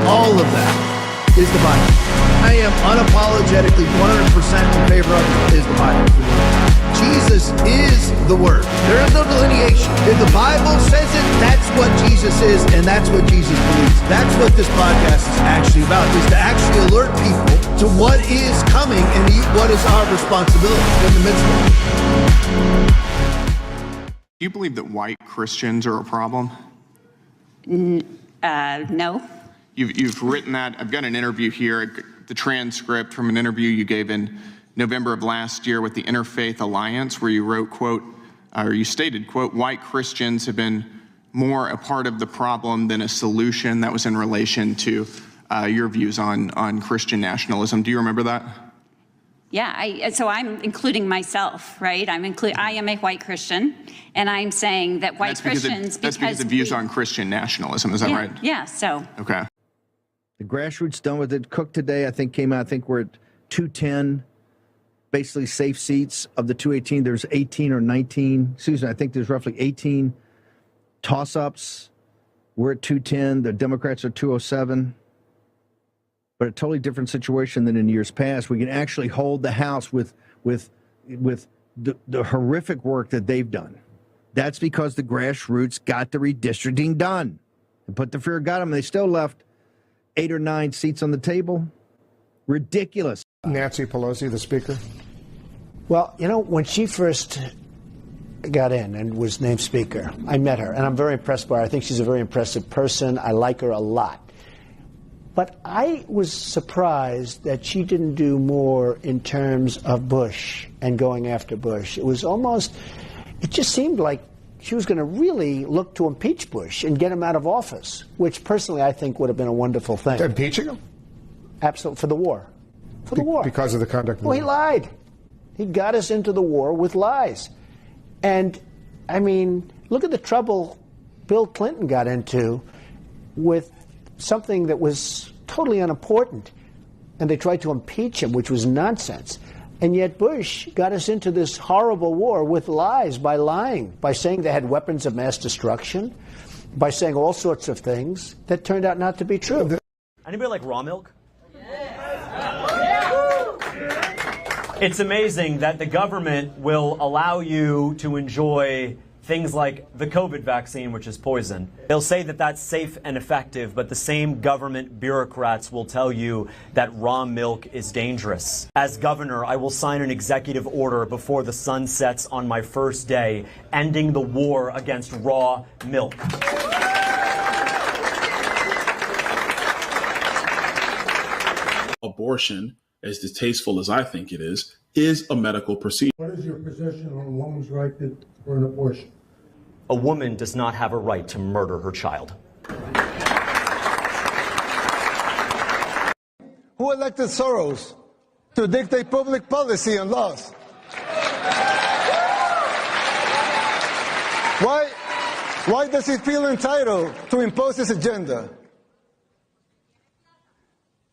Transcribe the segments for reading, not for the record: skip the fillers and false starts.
all of that is the Bible. I am unapologetically 100% in favor of is the Bible. Jesus is the Word. There is no delineation. If the Bible says it, that's what Jesus is, and that's what Jesus believes. That's what this podcast is actually about, is to actually alert people to what is coming and what is our responsibility in the midst of it. Do you believe that white Christians are a problem? No. You've written that. I've got an interview here, the transcript from an interview you gave in November of last year with the Interfaith Alliance, where you wrote, quote, or you stated, quote, white Christians have been more a part of the problem than a solution. That was in relation to your views on Christian nationalism. Do you remember that? Yeah, so I'm including myself, right? I am a white Christian, and I'm saying that white Christians... That's because of views on Christian nationalism, is that right? Yeah, so... Okay. The grassroots done with it. Cook today, I think, came out, I think we're at 210, basically safe seats. Of the 218, there's 18 or 19. Susan, I think there's roughly 18 toss-ups. We're at 210. The Democrats are 207. But a totally different situation than in years past. We can actually hold the House with the horrific work that they've done. That's because the grassroots got the redistricting done and put the fear of God on them. They still left 8 or 9 seats on the table. Ridiculous. Nancy Pelosi, the Speaker. Well, you know, when she first got in and was named Speaker, I met her, and I'm very impressed by her. I think she's a very impressive person. I like her a lot. But I was surprised that she didn't do more in terms of Bush and going after Bush. It just seemed like she was going to really look to impeach Bush and get him out of office, which personally I think would have been a wonderful thing. Impeaching him? Absolutely, for the war. For the war. Because of the conduct of the war. Well, he lied. He got us into the war with lies. And, I mean, look at the trouble Bill Clinton got into with something that was totally unimportant, and they tried to impeach him, which was nonsense. And yet Bush got us into this horrible war with lies, by lying, by saying they had weapons of mass destruction, by saying all sorts of things that turned out not to be true. Anybody like raw milk? It's amazing that the government will allow you to enjoy things like the COVID vaccine, which is poison. They'll say that that's safe and effective, but the same government bureaucrats will tell you that raw milk is dangerous. As governor, I will sign an executive order before the sun sets on my first day, ending the war against raw milk. Abortion, as distasteful as I think it is a medical procedure. What is your position on a woman's right for an abortion? A woman does not have a right to murder her child. Who elected Soros to dictate public policy and laws? Why does he feel entitled to impose his agenda?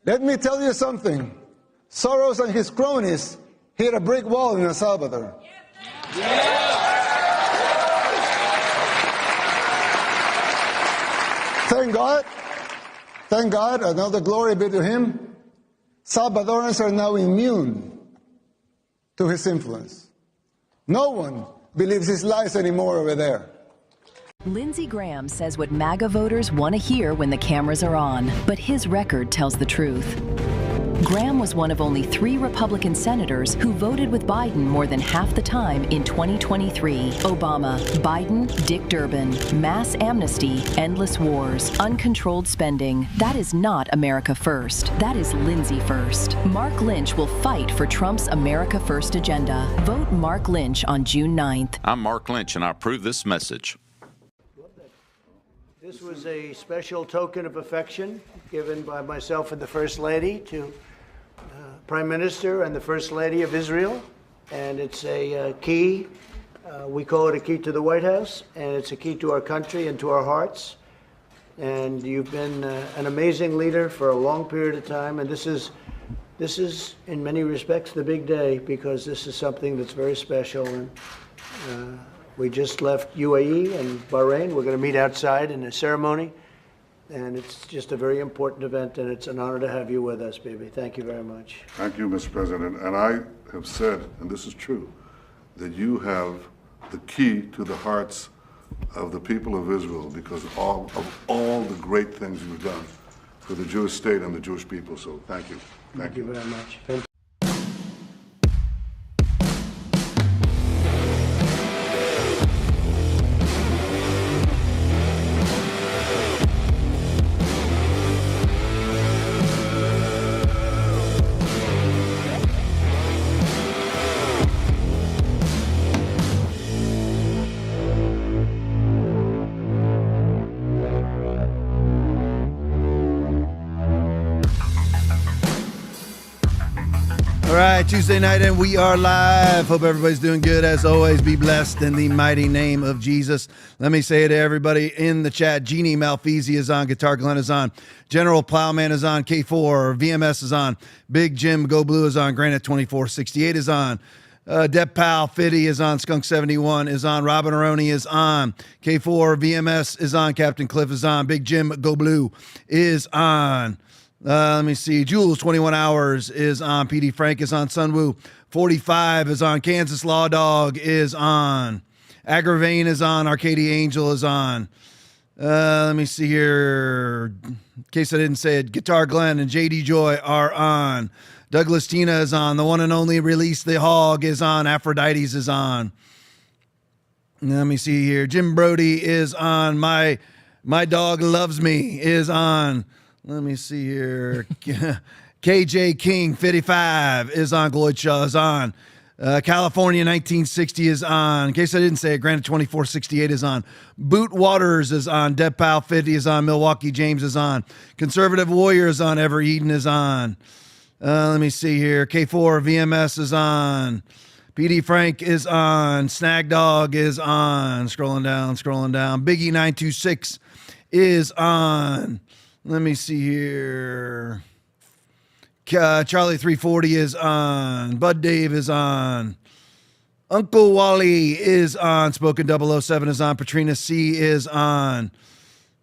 Let me tell you something. Soros and his cronies hit a brick wall in El Salvador. Thank God, another glory be to him, Salvadorans are now immune to his influence. No one believes his lies anymore over there. Lindsey Graham says what MAGA voters want to hear when the cameras are on, but his record tells the truth. Graham was one of only 3 Republican senators who voted with Biden more than half the time in 2023. Obama, Biden, Dick Durbin, mass amnesty, endless wars, uncontrolled spending. That is not America First. That is Lindsey First. Mark Lynch will fight for Trump's America First agenda. Vote Mark Lynch on June 9th. I'm Mark Lynch, and I approve this message. This was a special token of affection given by myself and the First Lady to Prime Minister and the First Lady of Israel, and it's a key. We call it a key to the White House, and it's a key to our country and to our hearts. And you've been an amazing leader for a long period of time, and this is, in many respects, the big day, because this is something that's very special. And we just left UAE and Bahrain. We're going to meet outside in a ceremony And it's just a very important event, and it's an honor to have you with us, baby. Thank you very much. Thank you, Mr. President. And I have said, and this is true, that you have the key to the hearts of the people of Israel because of all the great things you've done for the Jewish state and the Jewish people. So thank you. Thank you very much. All right, Tuesday night, and we are live. Hope everybody's doing good. As always, be blessed in the mighty name of Jesus. Let me say it to everybody in the chat. Jeannie Malfeasy is on. Guitar Glenn is on. General Plowman is on. K4 VMS is on. Big Jim Go Blue is on. Granite 2468 is on. Dep Pal Fitty is on. Skunk 71 is on. Robin Aroni is on. K4 VMS is on. Captain Cliff is on. Big Jim Go Blue is on. Let me see. Jules 21 Hours is on. PD Frank is on. Sunwoo 45 is on. Kansas Law Dog is on. Agravane is on. Arcadia Angel is on. Let me see here. In case I didn't say it, Guitar Glenn and JD Joy are on. Douglas Tina is on. The one and only Release the Hog is on. Aphrodites is on. Let me see here. Jim Brody is on. My Dog Loves Me is on. Let me see here. KJ King 55 is on. Gloyd Shaw is on. California 1960 is on. In case I didn't say it, Granite 2468 is on. Boot Waters is on. Deb Powell 50 is on. Milwaukee James is on. Conservative Warrior is on. Ever Eden is on. Let me see here. K4 VMS is on. PD Frank is on. Snag Dog is on. Scrolling down. Biggie 926 is on. Let me see here. Charlie 340 is on. Bud Dave is on. Uncle Wally is on. Spoken 007 is on. Patrina C is on.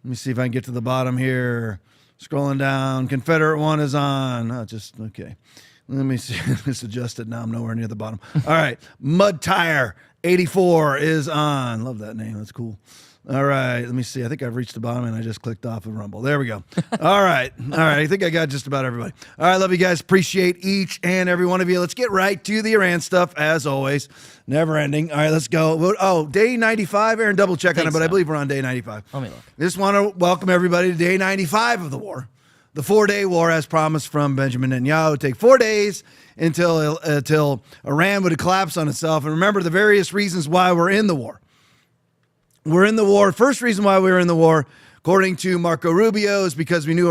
Let me see if I can get to the bottom here. Scrolling down. Confederate 1 is on. Okay. Let me see. It's adjusted now. I'm nowhere near the bottom. All right. Mud Tire 84 is on. Love that name. That's cool. All right, let me see. I think I've reached the bottom and I just clicked off of Rumble. There we go. All right. I think I got just about everybody. All right, love you guys. Appreciate each and every one of you. Let's get right to the Iran stuff, as always. Never ending. All right, let's go. Oh, day 95. Aaron, double check on it, but I believe we're on day 95. Let me look. Just want to welcome everybody to day 95 of the war. The 4-day war, as promised from Benjamin Netanyahu. It would take 4 days until Iran would collapse on itself. And remember the various reasons why we're in the war. We're in the war. First reason why we were in the war, according to Marco Rubio, is because we knew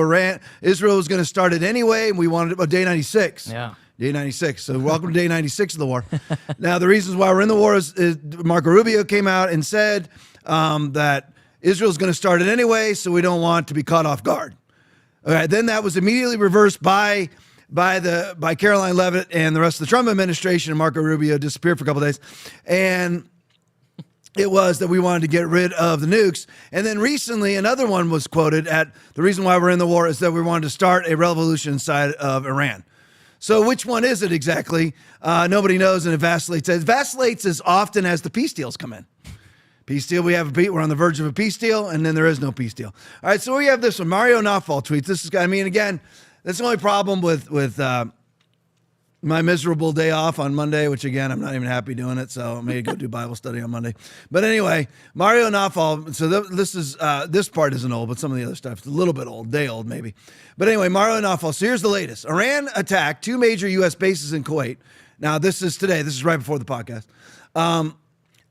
Israel was going to start it anyway, and we wanted it day 96. Yeah. Day 96. So welcome to day 96 of the war. Now, the reasons why we're in the war is Marco Rubio came out and said that Israel's going to start it anyway, so we don't want to be caught off guard. All right, then that was immediately reversed by Caroline Leavitt and the rest of the Trump administration, and Marco Rubio disappeared for a couple of days. And it was that we wanted to get rid of the nukes. And then recently, another one was quoted at the reason why we're in the war is that we wanted to start a revolution inside of Iran. So which one is it exactly? Nobody knows, and it vacillates. It vacillates as often as the peace deals come in. Peace deal, we're on the verge of a peace deal, and then there is no peace deal. All right, so we have this one. Mario Nafal tweets. This is, again, that's the only problem with my miserable day off on Monday, which again, I'm not even happy doing it, so I may go do Bible study on Monday. But anyway, Mario Nafal, so this part isn't old, but some of the other stuff is a little bit old, day old maybe. But anyway, Mario Nafal, so here's the latest. Iran attacked 2 major U.S. bases in Kuwait. Now, this is today. This is right before the podcast.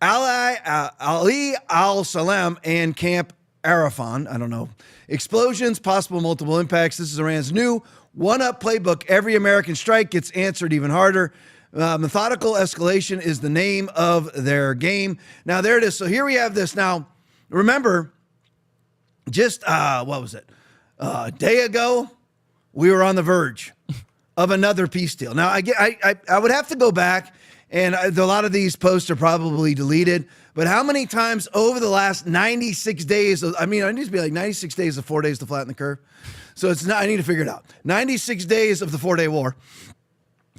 Ali al-Salam and Camp Arafan, I don't know. Explosions, possible multiple impacts. This is Iran's new one-up playbook. Every American strike gets answered even harder. Methodical escalation is the name of their game. Now, there it is. So here we have this. Now, remember, just, a day ago, we were on the verge of another peace deal. Now, I would have to go back And a lot of these posts are probably deleted. But how many times over the last 96 days, I mean, it needs to be like 96 days of 4 days to flatten the curve. So it's not, I need to figure it out. 96 days of the 4-day war.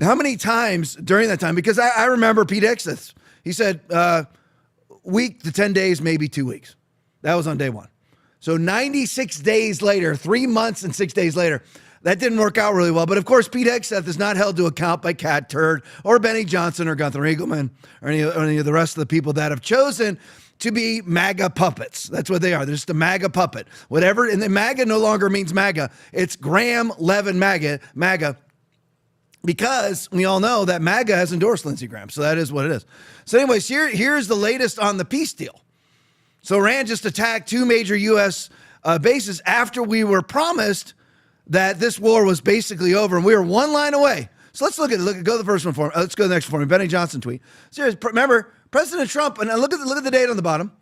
How many times during that time? Because I remember Pete Hegseth. He said week to 10 days, maybe 2 weeks. That was on day one. So 96 days later, 3 months and 6 days later, that didn't work out really well. But of course, Pete Hegseth is not held to account by Cat Turd or Benny Johnson or Gunther Eagleman or any of the rest of the people that have chosen to be MAGA puppets. That's what they are. They're just a MAGA puppet. Whatever. And then MAGA no longer means MAGA. It's Graham Levin MAGA. Because we all know that MAGA has endorsed Lindsey Graham. So that is what it is. So anyways, here's the latest on the peace deal. So Iran just attacked 2 major U.S. bases after we were promised that this war was basically over, and we were one line away. So let's go to the first one for me. Let's go to the next one for me. Benny Johnson tweet. Serious. Remember, President Trump, and look at the date on the bottom.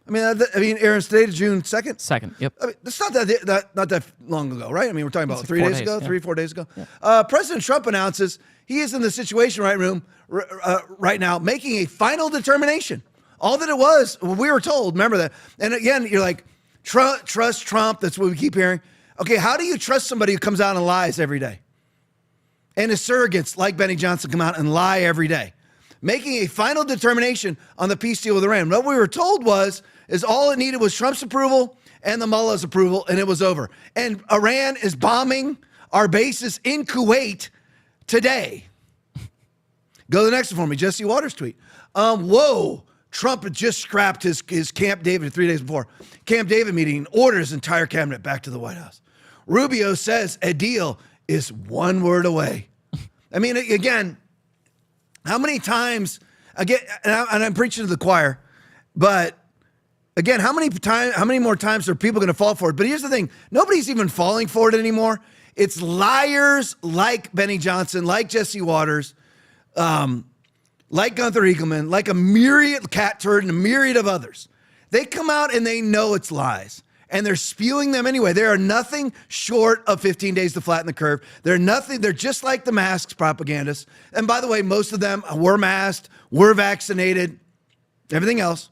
I mean, Aaron's today to June 2nd? 2nd, yep. I mean, it's not that long ago, right? I mean, we're talking about 3 days ago, 3-4 days ago. Yeah. President Trump announces he is in the Situation Room right now, making a final determination. All that it was, we were told, remember that. And again, you're like, trust Trump, that's what we keep hearing. Okay, how do you trust somebody who comes out and lies every day? And his surrogates like Benny Johnson come out and lie every day. Making a final determination on the peace deal with Iran. What we were told is all it needed was Trump's approval and the mullah's approval, and it was over. And Iran is bombing our bases in Kuwait today. Go to the next one for me. Jesse Waters tweet. Whoa. Trump had just scrapped his Camp David 3 days before. Camp David meeting, orders entire cabinet back to the White House. Rubio says a deal is one word away. I mean, again, how many times, again, and I'm preaching to the choir, but again, how many more times are people going to fall for it? But here's the thing, nobody's even falling for it anymore. It's liars like Benny Johnson, like Jesse Waters, like Gunther Eagleman, like a myriad, Cat Turd, and a myriad of others. They come out and they know it's lies. And they're spewing them anyway. They are nothing short of 15 days to flatten the curve. They're just like the masks propagandists. And by the way, most of them were masked, were vaccinated, everything else.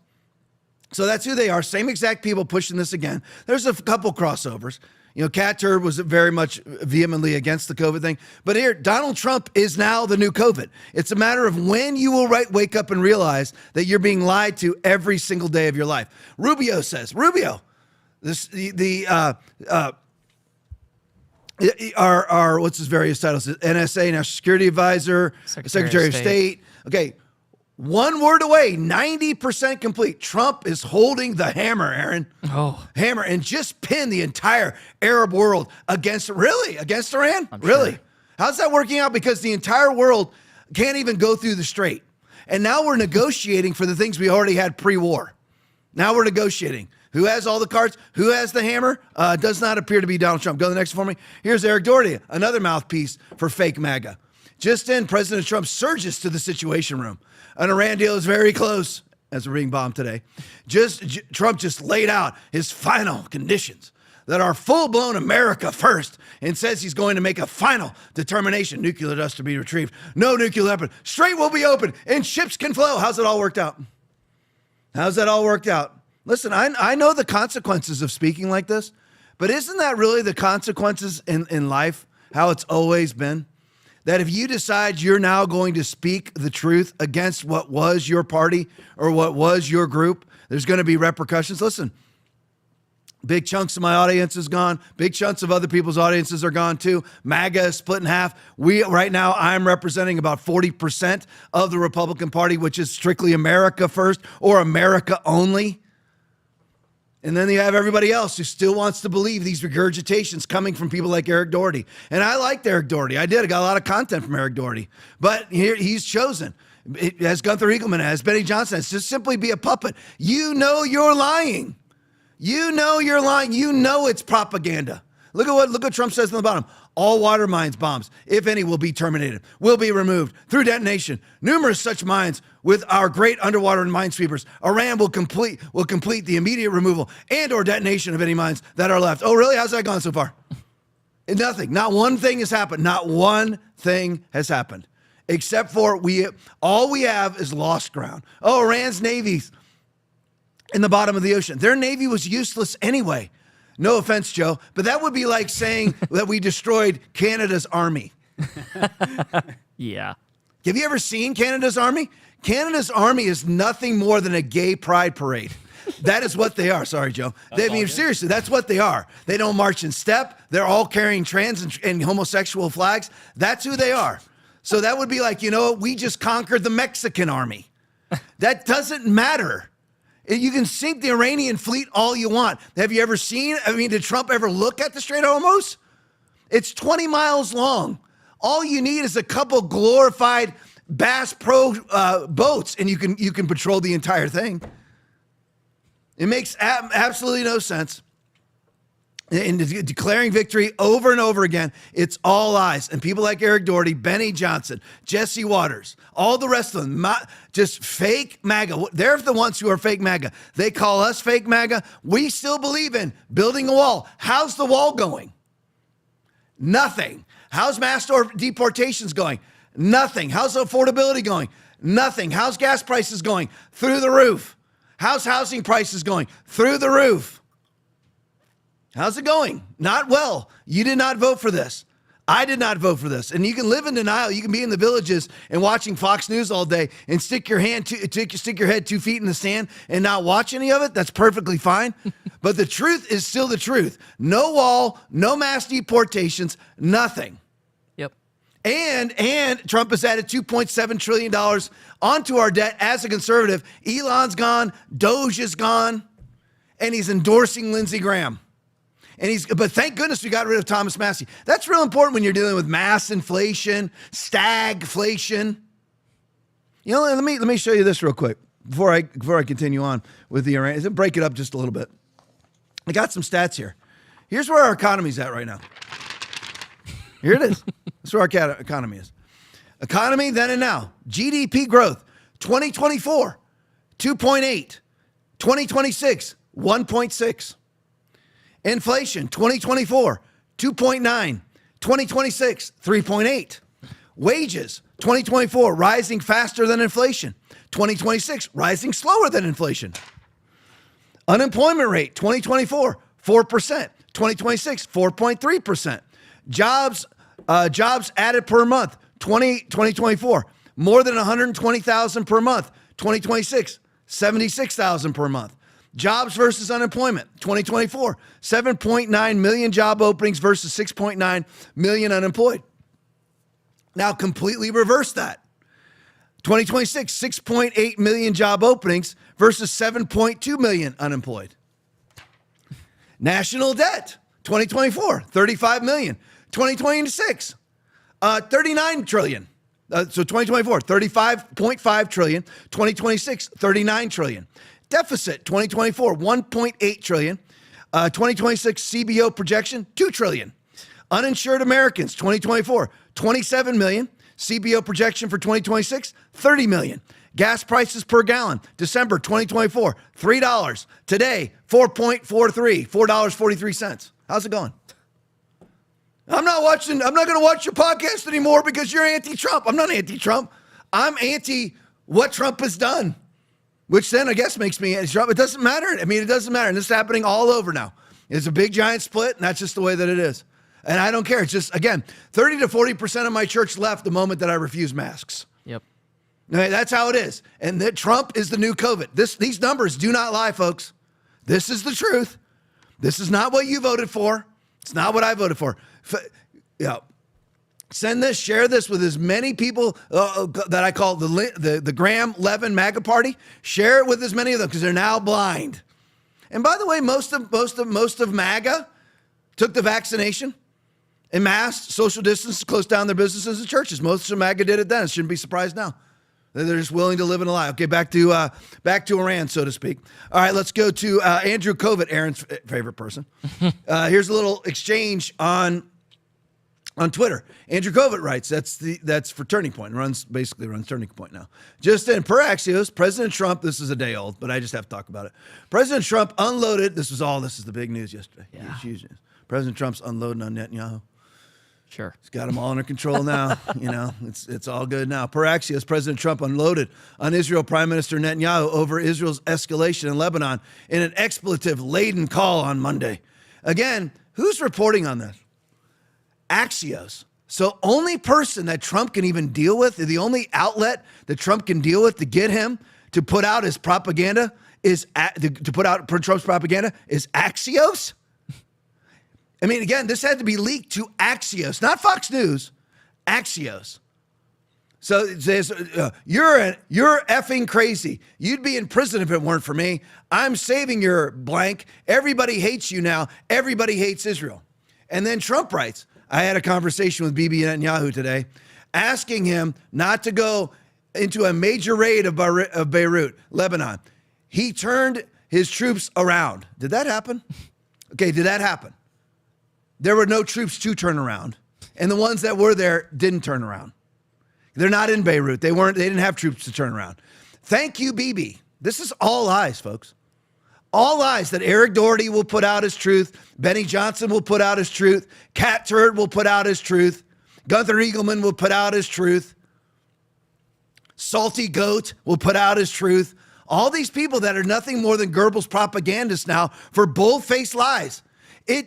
So that's who they are. Same exact people pushing this again. There's a couple crossovers. You know, Cat Turd was very much vehemently against the COVID thing. But here, Donald Trump is now the new COVID. It's a matter of when you will wake up and realize that you're being lied to every single day of your life. Rubio says, our what's his various titles? NSA, National Security Advisor, Secretary of State. Okay, one word away, 90% complete. Trump is holding the hammer, Aaron. Hammer, and just pin the entire Arab world against Iran? Really? Sure. How's that working out? Because the entire world can't even go through the strait. And now we're negotiating for the things we already had pre-war. Now we're negotiating. Who has all the cards? Who has the hammer? Does not appear to be Donald Trump. Go to the next for me. Here's Eric Doherty, another mouthpiece for fake MAGA. Just in, President Trump surges to the Situation Room. An Iran deal is very close, as we're being bombed today. Trump just laid out his final conditions that are full-blown America first, and says he's going to make a final determination. Nuclear dust to be retrieved. No nuclear weapon. Strait will be open, and ships can flow. How's it all worked out? How's that all worked out? Listen, I know the consequences of speaking like this, but isn't that really the consequences in life, how it's always been? That if you decide you're now going to speak the truth against what was your party or what was your group, there's going to be repercussions. Listen, big chunks of my audience is gone. Big chunks of other people's audiences are gone too. MAGA is split in half. Right now, I'm representing about 40% of the Republican Party, which is strictly America first or America only. And then you have everybody else who still wants to believe these regurgitations coming from people like Eric Doherty. And I liked Eric Doherty. I got a lot of content from Eric Doherty. But here he's chosen, as Gunther Eagleman has, Benny Johnson has, to simply be a puppet. You know you're lying. You know you're lying. You know it's propaganda. Look what Trump says on the bottom. All water mines bombs, if any, will be terminated, will be removed through detonation. Numerous such mines with our great underwater minesweepers. Iran will complete the immediate removal and or detonation of any mines that are left. Oh, really? How's that gone so far? Nothing. Not one thing has happened. Not one thing has happened. except for all we have is lost ground. Oh, Iran's navy's in the bottom of the ocean. Their navy was useless anyway. No offense, Joe, but that would be like saying that we destroyed Canada's army. Yeah. Have you ever seen Canada's army? Canada's army is nothing more than a gay pride parade. That is what they are. Sorry, Joe. Seriously, that's what they are. They don't march in step. They're all carrying trans and homosexual flags. That's who they are. So that would be like, we just conquered the Mexican army. That doesn't matter. You can sink the Iranian fleet all you want. Have you ever seen, did Trump ever look at the Strait of Hormuz? It's 20 miles long. All you need is a couple glorified Bass Pro boats, and you can patrol the entire thing. It makes absolutely no sense. And declaring victory over and over again, it's all lies. And people like Eric Doherty, Benny Johnson, Jesse Waters, all the rest of them, just fake MAGA. They're the ones who are fake MAGA. They call us fake MAGA. We still believe in building a wall. How's the wall going? Nothing. How's mass deportations going? Nothing. How's affordability going? Nothing. How's gas prices going? Through the roof. How's housing prices going? Through the roof. How's it going? Not well. You did not vote for this. I did not vote for this. And you can live in denial. You can be in the villages and watching Fox News all day and stick your head 2 feet in the sand and not watch any of it. That's perfectly fine. But the truth is still the truth. No wall, no mass deportations, nothing. Yep. And Trump has added $2.7 trillion onto our debt as a conservative. Elon's gone, Doge is gone, and he's endorsing Lindsey Graham. But thank goodness we got rid of Thomas Massie. That's real important when you're dealing with mass inflation, stagflation. Let me show you this real quick before I continue on with the Iran. Let's break it up just a little bit. I got some stats here. Here's where our economy's at right now. Here it is. That's where our economy is. Economy then and now. GDP growth, 2024, 2.8. 2026, 1.6. Inflation, 2024, 2.9. 2026, 3.8. Wages, 2024, rising faster than inflation. 2026, rising slower than inflation. Unemployment rate, 2024, 4%. 2026, 4.3%. Jobs added per month, 2024, more than 120,000 per month. 2026, 76,000 per month. Jobs versus unemployment, 2024, 7.9 million job openings versus 6.9 million unemployed. Now completely reverse that. 2026, 6.8 million job openings versus 7.2 million unemployed. National debt, 2024, 35 million. 2026, 39 trillion. So 2024, 35.5 trillion. 2026, 39 trillion. Deficit, 2024, 1.8 trillion. 2026 CBO projection, 2 trillion. Uninsured Americans, 2024, 27 million. CBO projection for 2026, 30 million. Gas prices per gallon, December 2024, $3. Today, 4.43, $4.43. How's it going? I'm not going to watch your podcast anymore because you're anti-Trump. I'm not anti-Trump. I'm anti what Trump has done, which then I guess makes me anti-Trump. It doesn't matter. It doesn't matter. And this is happening all over now. It's a big giant split, and that's just the way that it is. And I don't care. It's just, again, 30 to 40% of my church left the moment that I refuse masks. Yep. Okay, that's how it is. And that Trump is the new COVID. These numbers do not lie, folks. This is the truth. This is not what you voted for. It's not what I voted for. Send this, share this with as many people that I call the Graham Levin MAGA party. Share it with as many of them because they're now blind. And by the way, most of MAGA took the vaccination and masked, social distance, closed down their businesses and churches. Most of MAGA did it then. Shouldn't be surprised now. They're just willing to live in a lie. Okay, back to Iran, so to speak. All right, let's go to Andrew Kovit, Aaron's favorite person. Here's a little exchange on Twitter. Andrew Kovit writes, that's for Turning Point. Runs Turning Point now. Just in, per Axios, President Trump, this is a day old, but I just have to talk about it. President Trump unloaded, this is the big news yesterday. Yeah. Huge news. President Trump's unloading on Netanyahu. Sure. He's got them all under control now. It's all good now. Per Axios, President Trump unloaded on Israel Prime Minister Netanyahu over Israel's escalation in Lebanon in an expletive-laden call on Monday. Again, who's reporting on this? Axios. So only person that Trump can even deal with, the only outlet that Trump can deal with to get him to put out his propaganda to put out Trump's propaganda is Axios? I mean, again, this had to be leaked to Axios, not Fox News, Axios. So it says, you're effing crazy. You'd be in prison if it weren't for me. I'm saving your blank. Everybody hates you now. Everybody hates Israel. And then Trump writes, I had a conversation with Bibi Netanyahu today, asking him not to go into a major raid of Beirut, Lebanon. He turned his troops around. Did that happen? Okay, did that happen? There were no troops to turn around. And the ones that were there didn't turn around. They're not in Beirut. They didn't have troops to turn around. Thank you, Bibi. This is all lies, folks. All lies that Eric Doherty will put out his truth. Benny Johnson will put out his truth. Cat Turd will put out his truth. Gunther Eagleman will put out his truth. Salty Goat will put out his truth. All these people that are nothing more than Goebbels propagandists now for bold-faced lies.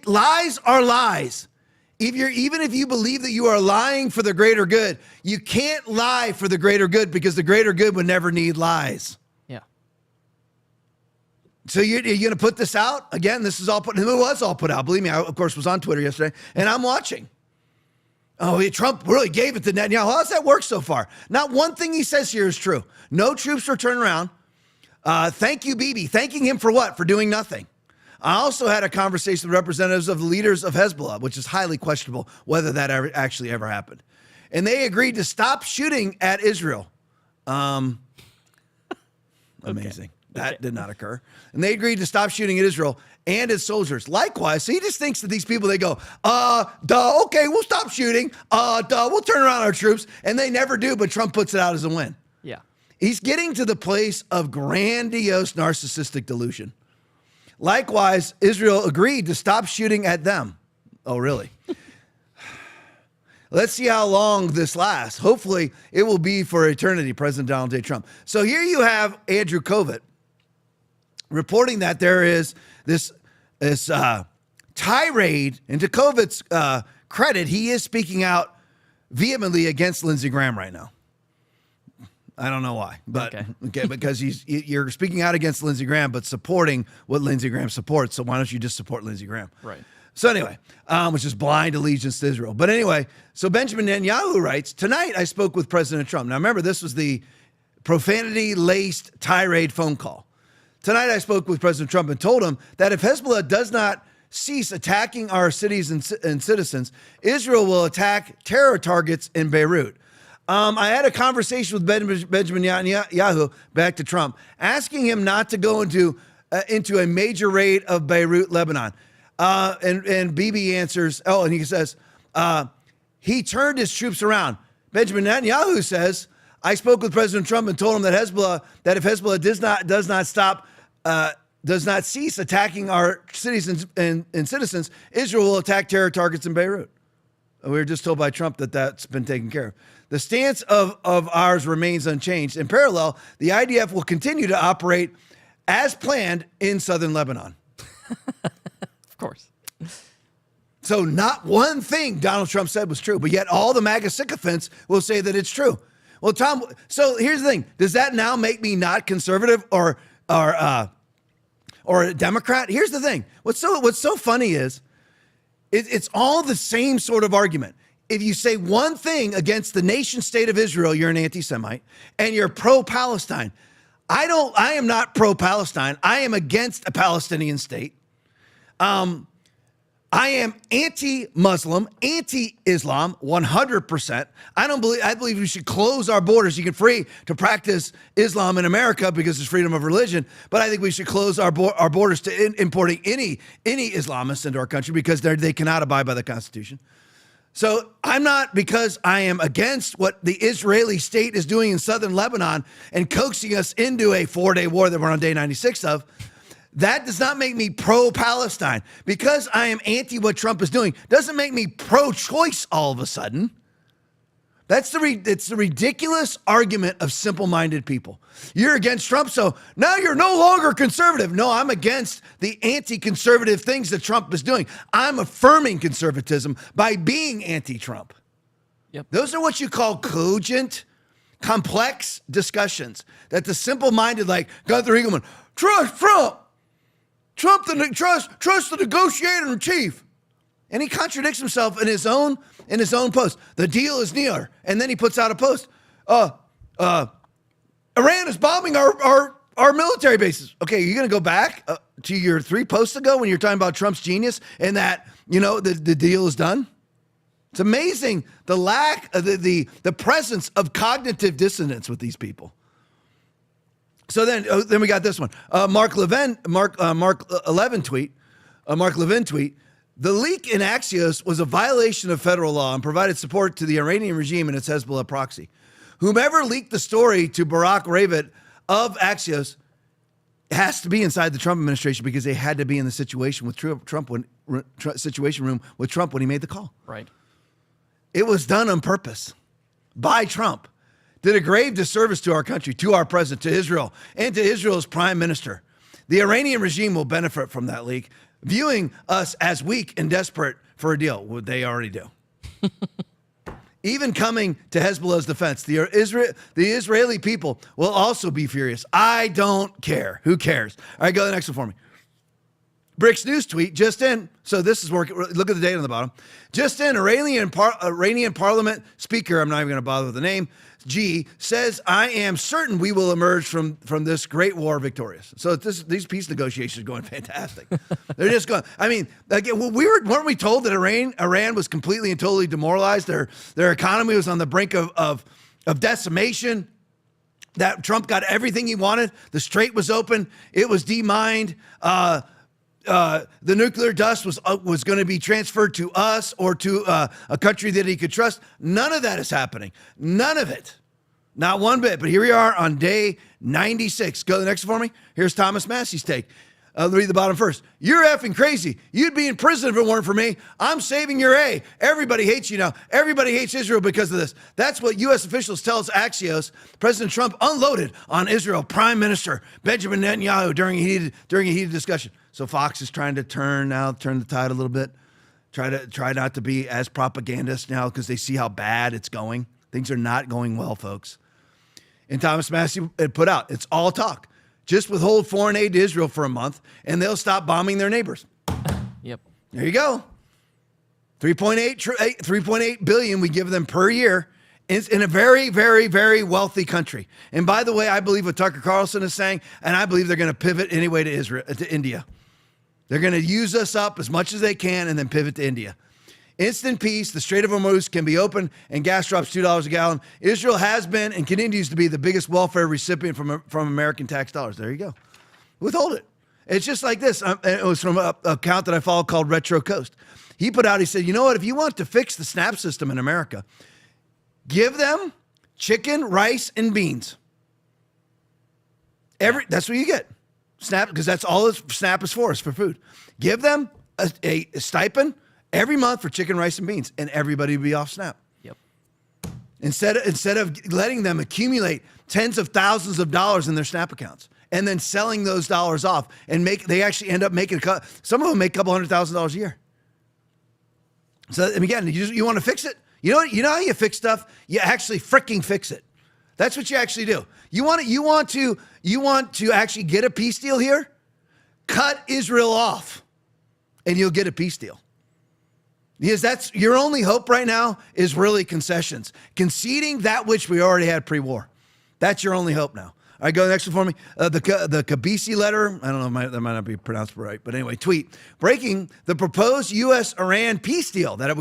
Lies are lies. Even if you believe that you are lying for the greater good, you can't lie for the greater good because the greater good would never need lies. Yeah. So you're going to put this out? Again, this is all put, it was all put out. Believe me, I, of course, was on Twitter yesterday, and I'm watching. Oh, Trump really gave it to Netanyahu. How's that work so far? Not one thing he says here is true. No troops were turned around. Thank you, Bibi. Thanking him for what? For doing nothing. I also had a conversation with representatives of the leaders of Hezbollah, which is highly questionable whether that actually ever happened. And they agreed to stop shooting at Israel. Amazing. Okay. That did not occur. And they agreed to stop shooting at Israel and its soldiers. Likewise, so he just thinks that these people, they go, okay, we'll stop shooting. We'll turn around our troops. And they never do, but Trump puts it out as a win. Yeah. He's getting to the place of grandiose narcissistic delusion. Likewise, Israel agreed to stop shooting at them. Oh, really? Let's see how long this lasts. Hopefully, it will be for eternity, President Donald J. Trump. So here you have Andrew Kovac reporting that there is this tirade, and to Kovac's credit, he is speaking out vehemently against Lindsey Graham right now. I don't know why, but okay, because you're speaking out against Lindsey Graham, but supporting what Lindsey Graham supports. So why don't you just support Lindsey Graham? Right. So anyway, which is blind allegiance to Israel. But anyway, so Benjamin Netanyahu writes, tonight I spoke with President Trump. Now remember, this was the profanity-laced tirade phone call. Tonight I spoke with President Trump and told him that if Hezbollah does not cease attacking our cities and citizens, Israel will attack terror targets in Beirut. I had a conversation with Benjamin Netanyahu, back to Trump, asking him not to go into a major raid of Beirut, Lebanon. And Bibi answers, and he says, he turned his troops around. Benjamin Netanyahu says, I spoke with President Trump and told him that if Hezbollah does not cease attacking our cities and citizens, Israel will attack terror targets in Beirut. We were just told by Trump that that's been taken care of. The stance of ours remains unchanged. In parallel, the IDF will continue to operate as planned in southern Lebanon. Of course. So not one thing Donald Trump said was true, but yet all the MAGA sycophants will say that it's true. Well, Tom, so here's the thing. Does that now make me not conservative or a Democrat? Here's the thing. What's so funny is it's all the same sort of argument. If you say one thing against the nation state of Israel, you're an anti-Semite, and you're pro-Palestine. I am not pro-Palestine. I am against a Palestinian state. I am anti-Muslim, anti-Islam, 100%. I believe we should close our borders. You can free to practice Islam in America because it's freedom of religion, but I think we should close our borders to importing any Islamists into our country because they cannot abide by the Constitution. So I'm not, because I am against what the Israeli state is doing in southern Lebanon and coaxing us into a 4-day war that we're on day 96 of. That does not make me pro-Palestine. Because I am anti what Trump is doing doesn't make me pro-choice all of a sudden. It's the ridiculous argument of simple-minded people. You're against Trump, so now you're no longer conservative. No, I'm against the anti-conservative things that Trump is doing. I'm affirming conservatism by being anti-Trump. Yep. Those are what you call cogent, complex discussions that the simple-minded, like Gunther Eagleman, trust Trump. Trust the negotiator in chief. And he contradicts himself in his own post. The deal is near. And then he puts out a post. Iran is bombing our military bases. Okay, you're going to go back to your 3 posts ago when you're talking about Trump's genius and that, the deal is done? It's amazing the lack of the presence of cognitive dissonance with these people. So then we got this one. Mark Levin tweet. The leak in Axios was a violation of federal law and provided support to the Iranian regime and its Hezbollah proxy. Whomever leaked the story to Barack Ravid of Axios has to be inside the Trump administration because they had to be in the situation with situation room with Trump when he made the call. Right. It was done on purpose by Trump. Did a grave disservice to our country, to our president, to Israel, and to Israel's prime minister. The Iranian regime will benefit from that leak, viewing us as weak and desperate for a deal. Well, they already do. Even coming to Hezbollah's defense, the Israeli people will also be furious. I don't care. Who cares? All right, go to the next one for me. Brick's news tweet, just in. So this is working. Look at the date on the bottom. Just in, Iranian parliament speaker, I'm not even going to bother with the name, G, says, I am certain we will emerge from this great war victorious. So these peace negotiations are going fantastic. They're just going, I mean, again, weren't we told that Iran was completely and totally demoralized? Their economy was on the brink of decimation. That Trump got everything he wanted. The strait was open. It was demined. The nuclear dust was going to be transferred to us or to a country that he could trust. None of that is happening. None of it. Not one bit. But here we are on day 96. Go to the next one for me. Here's Thomas Massey's take. I'll read the bottom first. You're effing crazy. You'd be in prison if it weren't for me. I'm saving your A. Everybody hates you now. Everybody hates Israel because of this. That's what U.S. officials tell Axios. President Trump unloaded on Israel Prime Minister Benjamin Netanyahu during a heated discussion. So Fox is trying to turn the tide a little bit. Try not to be as propagandist now because they see how bad it's going. Things are not going well, folks. And Thomas Massey put out, it's all talk. Just withhold foreign aid to Israel for a month, and they'll stop bombing their neighbors. Yep. There you go. 3.8 billion we give them per year in a very, very, very wealthy country. And by the way, I believe what Tucker Carlson is saying, and I believe they're going to pivot anyway to India. They're going to use us up as much as they can and then pivot to India. Instant peace, the Strait of Hormuz can be open, and gas drops $2 a gallon. Israel has been and continues to be the biggest welfare recipient from American tax dollars. There you go. Withhold it. It's just like this. It was from an account that I follow called Retro Coast. He said, you know what? If you want to fix the SNAP system in America, give them chicken, rice, and beans. That's what you get. SNAP, because that's all SNAP is for food. Give them a stipend every month for chicken, rice, and beans, and everybody will be off SNAP. Yep. Instead of letting them accumulate tens of thousands of dollars in their SNAP accounts and then selling those dollars off, and they actually end up making some of them make a couple $100,000 a year. So again, you want to fix it? You know how you fix stuff? You actually freaking fix it. That's what you actually do. You want to actually get a peace deal here? Cut Israel off, and you'll get a peace deal. Because that's your only hope right now is really concessions. Conceding that which we already had pre-war. That's your only hope now. All right, go to the next one for me. The Kabisi letter, I don't know, that might not be pronounced right, but anyway, tweet. Breaking the proposed U.S.-Iran peace deal that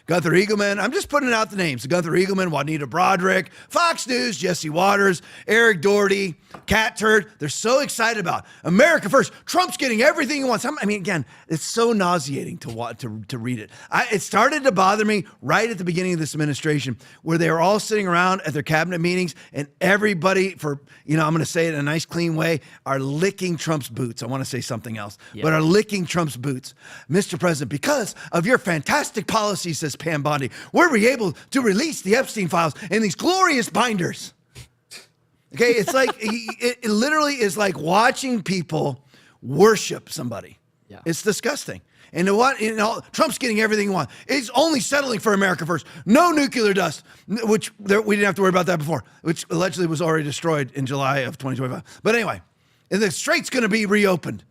Gunther Eagleman, I'm just putting out the names. Gunther Eagleman, Juanita Broderick, Fox News, Jesse Waters, Eric Doherty, Cat Turd. They're so excited about America first. Trump's getting everything he wants. I mean, again, it's so nauseating to read it. It started to bother me right at the beginning of this administration where they were all sitting around at their cabinet meetings and everybody I'm going to say it in a nice, clean way, are licking Trump's boots. I want to say something else, Yeah. but are licking Trump's boots. Mr. President, because of your fantastic policy, says Pam Bondi, were we able to release the Epstein files in these glorious binders? Okay, it's like, it literally is like watching people worship somebody. Yeah. It's disgusting. And Trump's getting everything he wants. He's only settling for America first. No nuclear dust, which we didn't have to worry about that before, which allegedly was already destroyed in July of 2025. But anyway, and the strait's going to be reopened,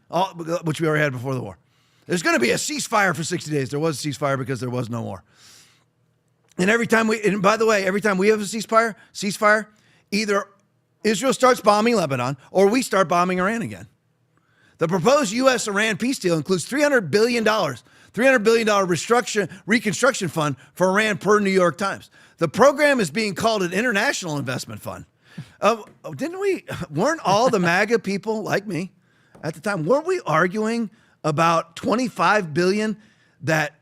which we already had before the war. There's going to be a ceasefire for 60 days. There was a ceasefire because there was no war. And by the way, every time we have a ceasefire, either Israel starts bombing Lebanon or we start bombing Iran again. The proposed U.S.-Iran peace deal includes $300 billion reconstruction fund for Iran per New York Times. The program is being called an international investment fund. Weren't all the MAGA people like me at the time, weren't we arguing about $25 billion that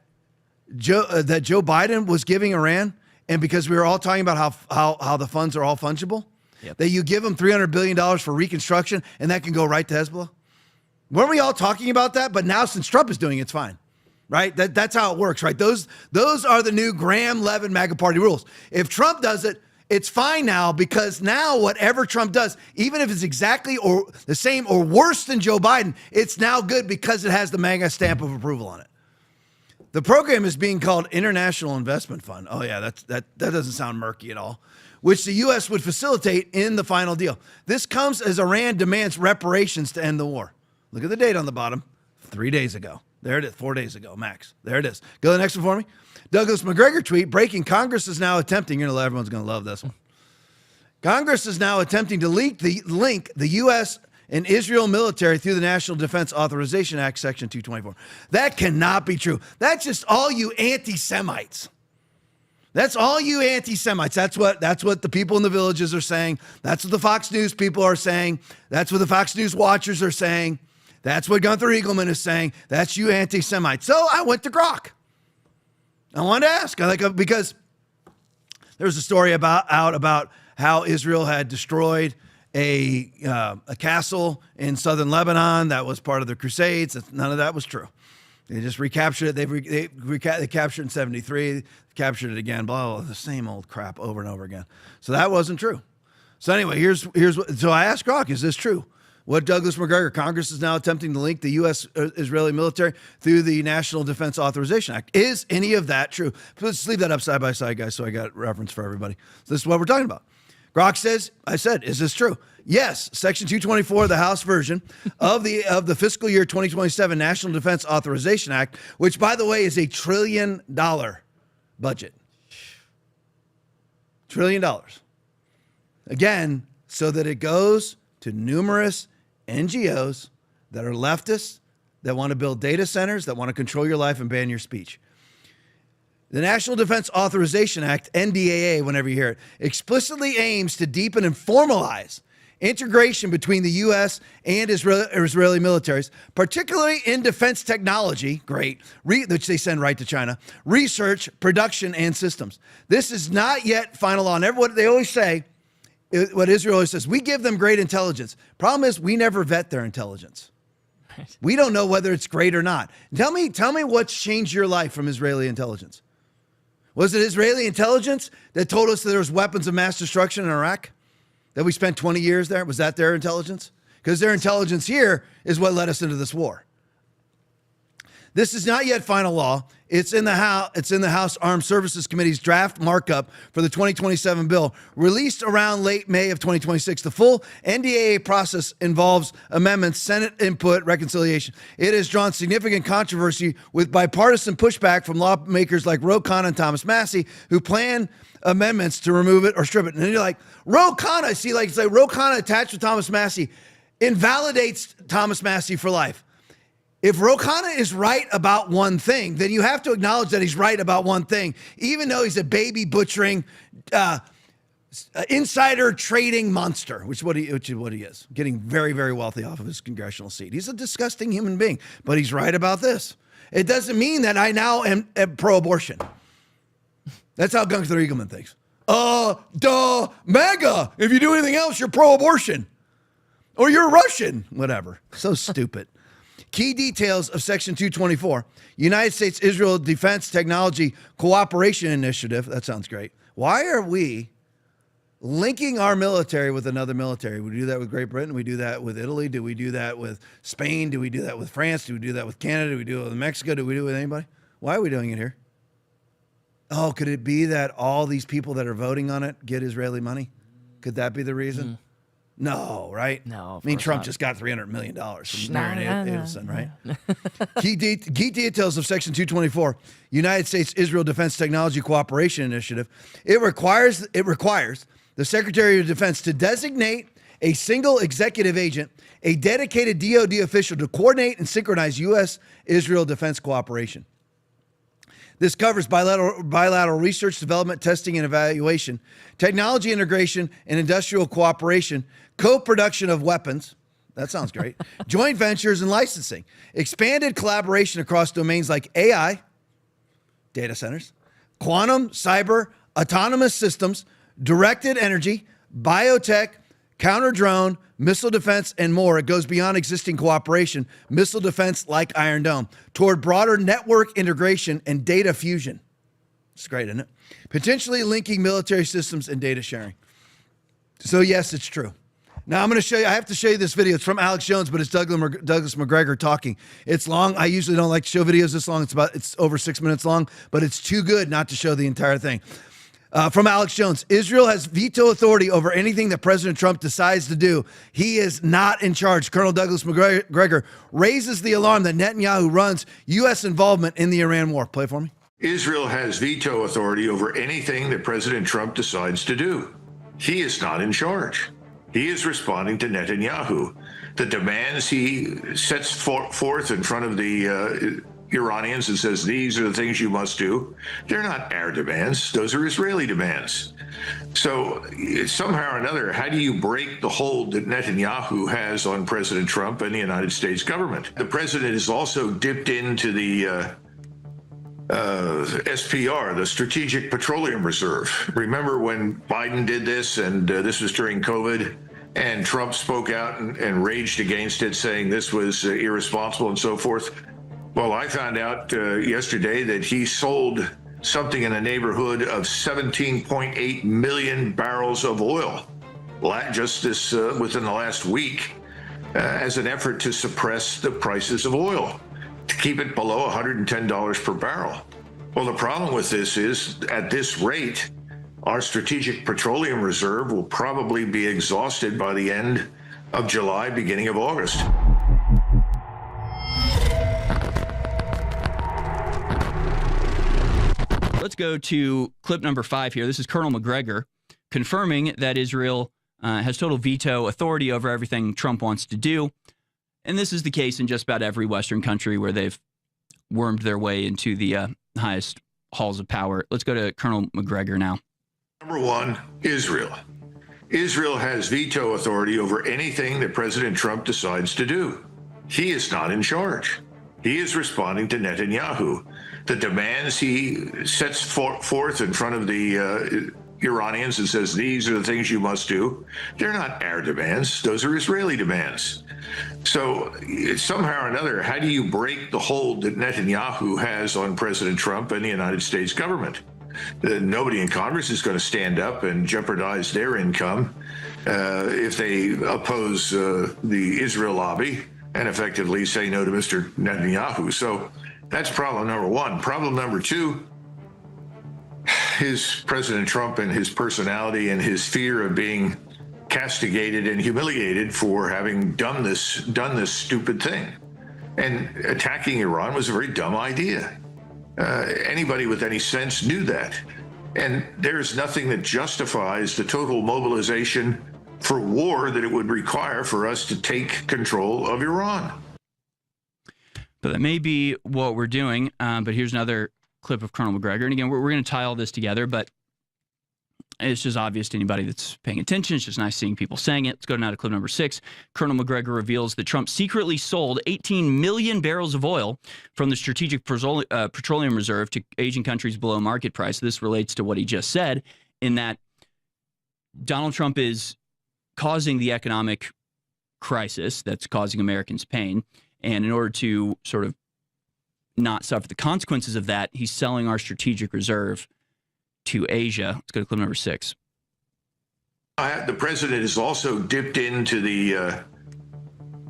Joe Biden was giving Iran? And because we were all talking about how the funds are all fungible, that you give them $300 billion for reconstruction and that can go right to Hezbollah? Weren't we all talking about that? But now since Trump is doing it, it's fine, right? That's how it works, right? Those are the new Graham-Levin MAGA party rules. If Trump does it, it's fine now because now whatever Trump does, even if it's exactly or the same or worse than Joe Biden, it's now good because it has the MAGA stamp of approval on it. The program is being called International Investment Fund. Oh yeah, that doesn't sound murky at all. Which the U.S. would facilitate in the final deal. This comes as Iran demands reparations to end the war. Look at the date on the bottom. 3 days ago. There it is. 4 days ago, max. There it is. Go to the next one for me. Douglas McGregor tweet, breaking, Congress is now attempting, everyone's going to love this one. Congress is now attempting to link the U.S. and Israel military through the National Defense Authorization Act, Section 224. That cannot be true. That's just all you anti-Semites. That's all you anti-Semites. That's what the people in the villages are saying. That's what the Fox News people are saying. That's what the Fox News watchers are saying. That's what Gunther Eagleman is saying. That's you anti-Semites. So I went to Grok. I wanted to ask, because there was a story about how Israel had destroyed a castle in southern Lebanon that was part of the Crusades. None of that was true. They just recaptured it. They captured it in 73, captured it again, blah, blah, the same old crap over and over again. So that wasn't true. So anyway, here's what, so I asked Grok, is this true? What Douglas McGregor, Congress is now attempting to link the U.S. Israeli military through the National Defense Authorization Act. Is any of that true? Let's leave that up side by side, guys, so I got reference for everybody. So this is what we're talking about. Grok says, I said, is this true? Yes, Section 224, the House version of the fiscal year 2027 National Defense Authorization Act, which, by the way, is $1 trillion budget. $1 trillion. Again, so that it goes to numerous NGOs that are leftists, that want to build data centers, that want to control your life and ban your speech. The National Defense Authorization Act, NDAA, whenever you hear it, explicitly aims to deepen and formalize integration between the U.S. and Israeli militaries, particularly in defense technology, which they send right to China, research, production, and systems. This is not yet final law. And what they always say, what Israel always says, we give them great intelligence. Problem is, we never vet their intelligence. Right. We don't know whether it's great or not. Tell me what's changed your life from Israeli intelligence. Was it Israeli intelligence that told us that there was weapons of mass destruction in Iraq? That we spent 20 years there? Was that their intelligence? Because their intelligence here is what led us into this war. This is not yet final law. It's in the House Armed Services Committee's draft markup for the 2027 bill, released around late May of 2026. The full NDAA process involves amendments, Senate input, reconciliation. It has drawn significant controversy with bipartisan pushback from lawmakers like Ro Khanna and Thomas Massie, who plan amendments to remove it or strip it. And then you're like, Ro Khanna, see, like, it's like Ro Khanna attached with Thomas Massie invalidates Thomas Massie for life. If Ro Khanna is right about one thing, then you have to acknowledge that he's right about one thing, even though he's a baby butchering, insider trading monster, which is what he is, getting very, very wealthy off of his congressional seat. He's a disgusting human being, but he's right about this. It doesn't mean that I now am pro-abortion. That's how Gunther Eagleman thinks. MAGA. If you do anything else, you're pro-abortion. Or you're Russian. Whatever. So stupid. Key details of Section 224. United States-Israel Defense Technology Cooperation Initiative. That sounds great. Why are we linking our military with another military? We do that with Great Britain. We do that with Italy. Do we do that with Spain? Do we do that with France? Do we do that with Canada? Do we do it with Mexico? Do we do it with anybody? Why are we doing it here? Oh, could it be that all these people that are voting on it get Israeli money? Could that be the reason? No, right? No, I mean, Trump just got $300 million from Marion Adelson, right? Key details of Section 224, United States-Israel Defense Technology Cooperation Initiative. It requires the Secretary of Defense to designate a single executive agent, a dedicated DoD official to coordinate and synchronize U.S.-Israel defense cooperation. This covers bilateral research, development, testing, and evaluation, technology integration and industrial cooperation, co-production of weapons. That sounds great. Joint ventures and licensing. Expanded collaboration across domains like AI, data centers, quantum, cyber, autonomous systems, directed energy, biotech, counter-drone, missile defense, and more. It goes beyond existing cooperation, missile defense like Iron Dome, toward broader network integration and data fusion. It's great, isn't it? Potentially linking military systems and data sharing. So yes, it's true. Now I'm going to show you, I have to show you this video. It's from Alex Jones, but it's Douglas McGregor talking. It's long. I usually don't like to show videos this long. It's over 6 minutes long, but it's too good not to show the entire thing. From Alex Jones, Israel has veto authority over anything that President Trump decides to do. He is not in charge. Colonel Douglas McGregor raises the alarm that Netanyahu runs U.S. involvement in the Iran war. Play for me. Israel has veto authority over anything that President Trump decides to do. He is not in charge. He is responding to Netanyahu. The demands he sets forth in front of the Iranians and says, these are the things you must do. They're not our demands. Those are Israeli demands. So somehow or another, how do you break the hold that Netanyahu has on President Trump and the United States government? The president is also dipped into the SPR, the Strategic Petroleum Reserve. Remember when Biden did this, and this was during COVID, and Trump spoke out and raged against it, saying this was irresponsible and so forth? Well, I found out yesterday that he sold something in the neighborhood of 17.8 million barrels of oil just this within the last week as an effort to suppress the prices of oil, to keep it below $110 per barrel. Well, the problem with this is, at this rate, our Strategic Petroleum Reserve will probably be exhausted by the end of July, beginning of August. Let's go to clip number 5 here. This is Colonel McGregor confirming that Israel has total veto authority over everything Trump wants to do. And this is the case in just about every Western country where they've wormed their way into the highest halls of power. Let's go to Colonel McGregor now. Number one, Israel. Israel has veto authority over anything that President Trump decides to do. He is not in charge. He is responding to Netanyahu. The demands he sets forth in front of the Iranians and says, these are the things you must do. They're not our demands. Those are Israeli demands. So somehow or another, how do you break the hold that Netanyahu has on President Trump and the United States government? Nobody in Congress is going to stand up and jeopardize their income if they oppose the Israel lobby and effectively say no to Mr. Netanyahu. So that's problem number one. Problem number two is President Trump and his personality and his fear of being castigated and humiliated for having done this stupid thing. And attacking Iran was a very dumb idea. Anybody with any sense knew that. And there's nothing that justifies the total mobilization for war that it would require for us to take control of Iran. But that may be what we're doing. But here's another clip of Colonel McGregor. And again, we're going to tie all this together, but it's just obvious to anybody that's paying attention. It's just nice seeing people saying it. Let's go now to clip number 6. Colonel McGregor reveals that Trump secretly sold 18 million barrels of oil from the Strategic Petroleum Reserve to Asian countries below market price. This relates to what he just said. in that Donald Trump is causing the economic crisis that's causing Americans pain. And in order to sort of not suffer the consequences of that, he's selling our strategic reserve to Asia. Let's go to clip number 6. The president has also dipped into the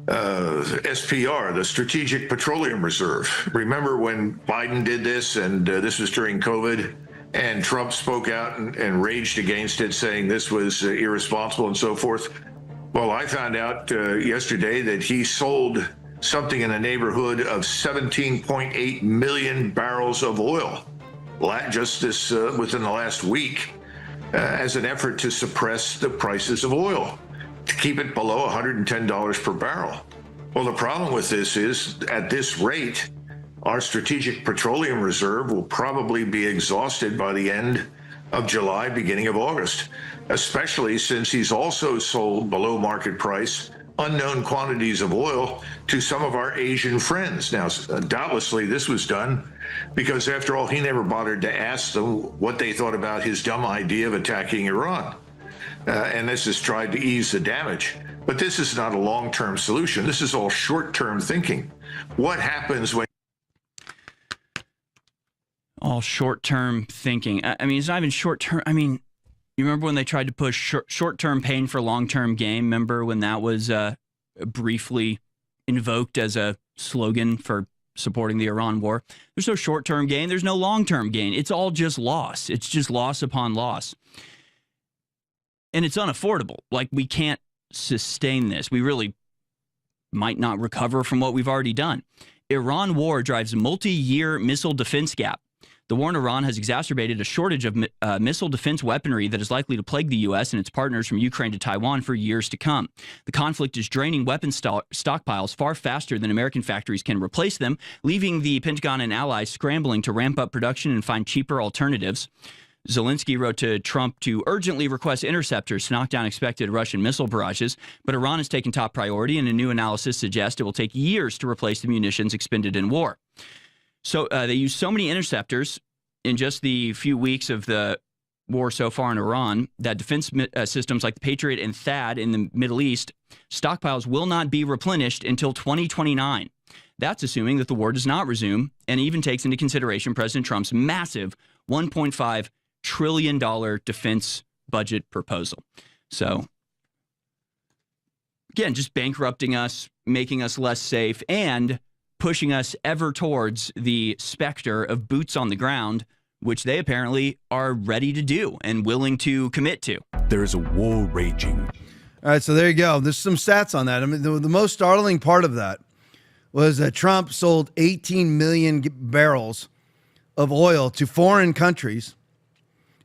SPR, the Strategic Petroleum Reserve. Remember when Biden did this, and this was during COVID, and Trump spoke out and raged against it, saying this was irresponsible and so forth? Well, I found out yesterday that he sold something in the neighborhood of 17.8 million barrels of oil just this within the last week as an effort to suppress the prices of oil, to keep it below $110 per barrel. Well, the problem with this is, at this rate, our Strategic Petroleum Reserve will probably be exhausted by the end of July, beginning of August, especially since he's also sold below market price unknown quantities of oil to some of our Asian friends. Now, doubtlessly, this was done because, after all, he never bothered to ask them what they thought about his dumb idea of attacking Iran. And this has tried to ease the damage. But this is not a long-term solution. This is all short-term thinking. What happens when... All short-term thinking. I mean, it's not even short-term. I mean, you remember when they tried to push short-term pain for long-term gain? Remember when that was briefly invoked as a slogan for supporting the Iran war? There's no short-term gain. There's no long-term gain. It's all just loss. It's just loss upon loss. And it's unaffordable. Like, we can't sustain this. We really might not recover from what we've already done. Iran war drives multi-year missile defense gap. The war in Iran has exacerbated a shortage of missile defense weaponry that is likely to plague the U.S. and its partners from Ukraine to Taiwan for years to come. The conflict is draining weapons stockpiles far faster than American factories can replace them, leaving the Pentagon and allies scrambling to ramp up production and find cheaper alternatives. Zelensky wrote to Trump to urgently request interceptors to knock down expected Russian missile barrages, but Iran has taken top priority, and a new analysis suggests it will take years to replace the munitions expended in war. So they used so many interceptors in just the few weeks of the war so far in Iran that defense systems like the Patriot and THAAD in the Middle East stockpiles will not be replenished until 2029. That's assuming that the war does not resume, and even takes into consideration President Trump's massive $1.5 trillion defense budget proposal. So, again, just bankrupting us, making us less safe, and pushing us ever towards the specter of boots on the ground, which they apparently are ready to do and willing to commit to. There is a war raging. All right, so there you go. There's some stats on that. I mean, the most startling part of that was that Trump sold 18 million barrels of oil to foreign countries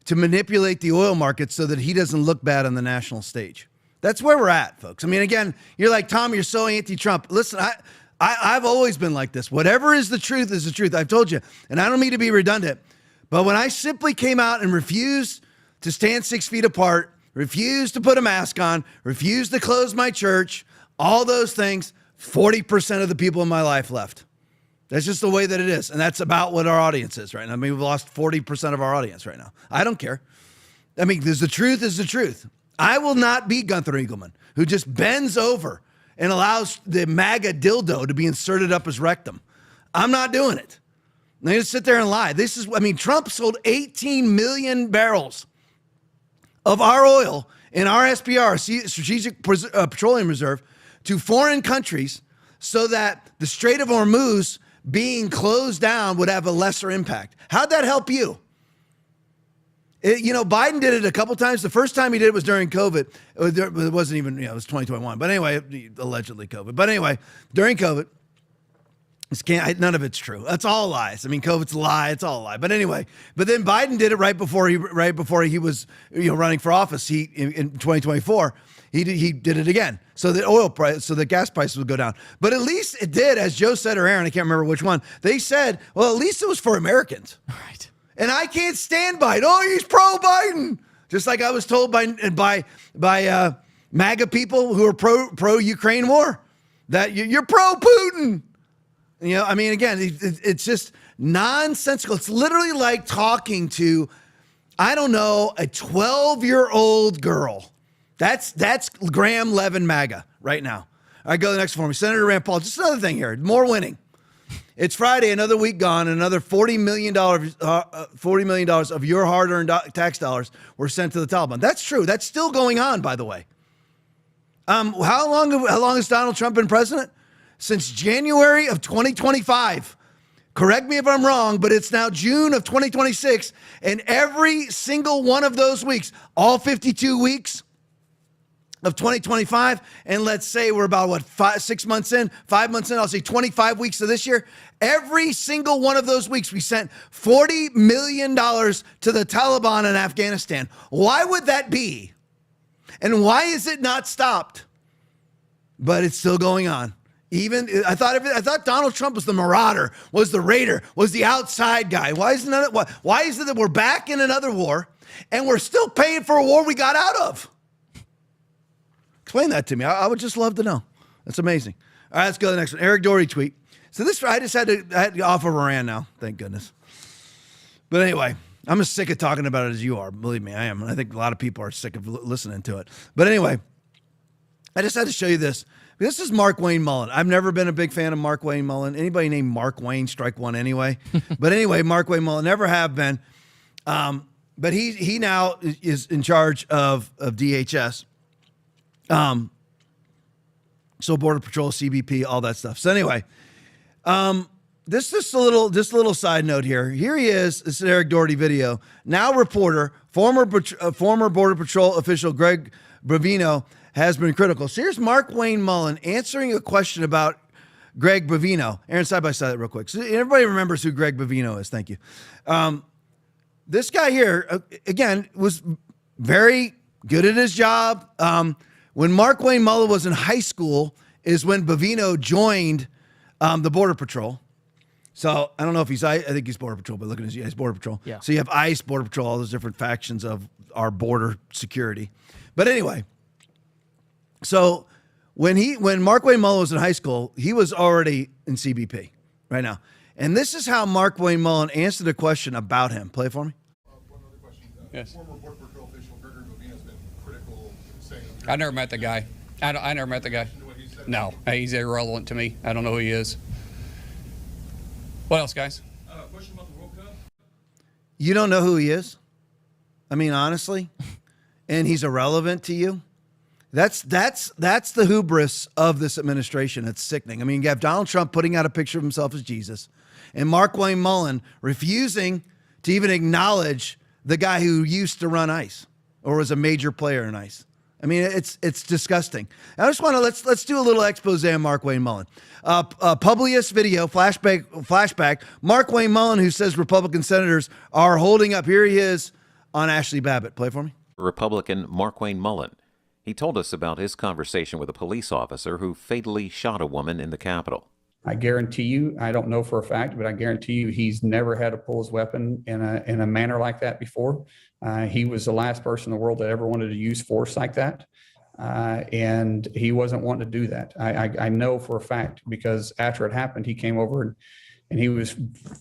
to manipulate the oil market so that he doesn't look bad on the national stage. That's where we're at, folks. I mean, again, you're like, Tom, you're so anti-Trump. Listen, I've always been like this. Whatever is the truth is the truth. I've told you, and I don't mean to be redundant, but when I simply came out and refused to stand 6 feet apart, refused to put a mask on, refused to close my church, all those things, 40% of the people in my life left. That's just the way that it is. And that's about what our audience is right now. I mean, we've lost 40% of our audience right now. I don't care. I mean, the truth is the truth. I will not be Gunther Eagleman, who just bends over and allows the MAGA dildo to be inserted up his rectum. I'm not doing it. I'm going to sit there and lie. Trump sold 18 million barrels of our oil in our SPR, Strategic Petroleum Reserve, to foreign countries so that the Strait of Hormuz being closed down would have a lesser impact. How'd that help you? Biden did it a couple times. The first time he did it was during COVID. It wasn't even, it was 2021. But anyway, allegedly COVID. But anyway, during COVID, none of it's true. That's all lies. I mean, COVID's a lie. It's all a lie. But anyway, then Biden did it right before he was running for office. In 2024, he did it again. So the gas prices would go down. But at least it did, as Joe said, or Aaron, I can't remember which one. They said, well, at least it was for Americans. Right. And I can't stand Biden. Oh, he's pro-Biden. Just like I was told by MAGA people who are pro-Ukraine war, that you're pro-Putin. Again, it's just nonsensical. It's literally like talking to I don't know, a 12-year-old girl. That's Graham Levin MAGA right now. All right, go to the next for me. Senator Rand Paul. Just another thing here. More winning. It's Friday, another week gone, another $40 million of your hard-earned tax dollars were sent to the Taliban. That's true. That's still going on, by the way. How long has Donald Trump been president? Since January of 2025. Correct me if I'm wrong, but it's now June of 2026, and every single one of those weeks, all 52 weeks of 2025, and let's say we're about, 5 months in, I'll say 25 weeks of this year. Every single one of those weeks, we sent $40 million to the Taliban in Afghanistan. Why would that be? And why is it not stopped? But it's still going on. I thought Donald Trump was the marauder, was the raider, was the outside guy. Why is it that we're back in another war and we're still paying for a war we got out of? Explain that to me. I would just love to know. That's amazing. All right, let's go to the next one. Eric Doherty tweet. So I just had to off of Iran now. Thank goodness. But anyway, I'm as sick of talking about it as you are. Believe me, I am. And I think a lot of people are sick of listening to it. But anyway, I just had to show you this. This is Mark Wayne Mullen. I've never been a big fan of Mark Wayne Mullen. Anybody named Mark Wayne, strike one anyway. But anyway, Mark Wayne Mullen, never have been. But he now is in charge of DHS. So Border Patrol, CBP, all that stuff. So anyway, this is a little side note here. Here he is. This is an Eric Doherty video. Now reporter, former Border Patrol official Greg Bravino has been critical. So here's Mark Wayne Mullen answering a question about Greg Bavino. Aaron, side by side that real quick. So everybody remembers who Greg Bavino is. Thank you. This guy here, again, was very good at his job. When Mark Wayne Mullen was in high school is when Bavino joined the Border Patrol. So I don't know if I think he's Border Patrol, but look at he's Border Patrol. Yeah. So you have ICE, Border Patrol, all those different factions of our border security. But anyway, so when Mark Wayne Mullen was in high school, he was already in CBP right now. And this is how Mark Wayne Mullen answered a question about him. Play it for me. One other question. Yes. Former Border Patrol official Gregory Bovino has been critical, saying... I never met the guy. I never met the guy. No, he's irrelevant to me. I don't know who he is. What else, guys? Question about the World Cup. You don't know who he is? I mean, honestly? And he's irrelevant to you? That's the hubris of this administration. It's sickening. I mean, you have Donald Trump putting out a picture of himself as Jesus, and Mark Wayne Mullen refusing to even acknowledge the guy who used to run ICE or was a major player in ICE. I mean, it's disgusting. I just want to let's do a little expose on Mark Wayne Mullen. Publius video flashback. Mark Wayne Mullen, who says Republican senators are holding up. Here he is on Ashley Babbitt. Play for me. Republican Mark Wayne Mullen. He told us about his conversation with a police officer who fatally shot a woman in the Capitol. I guarantee you, I don't know for a fact, but I guarantee you he's never had to pull his weapon in a manner like that before. He was the last person in the world that ever wanted to use force like that. And he wasn't wanting to do that. I know for a fact, because after it happened, he came over and he was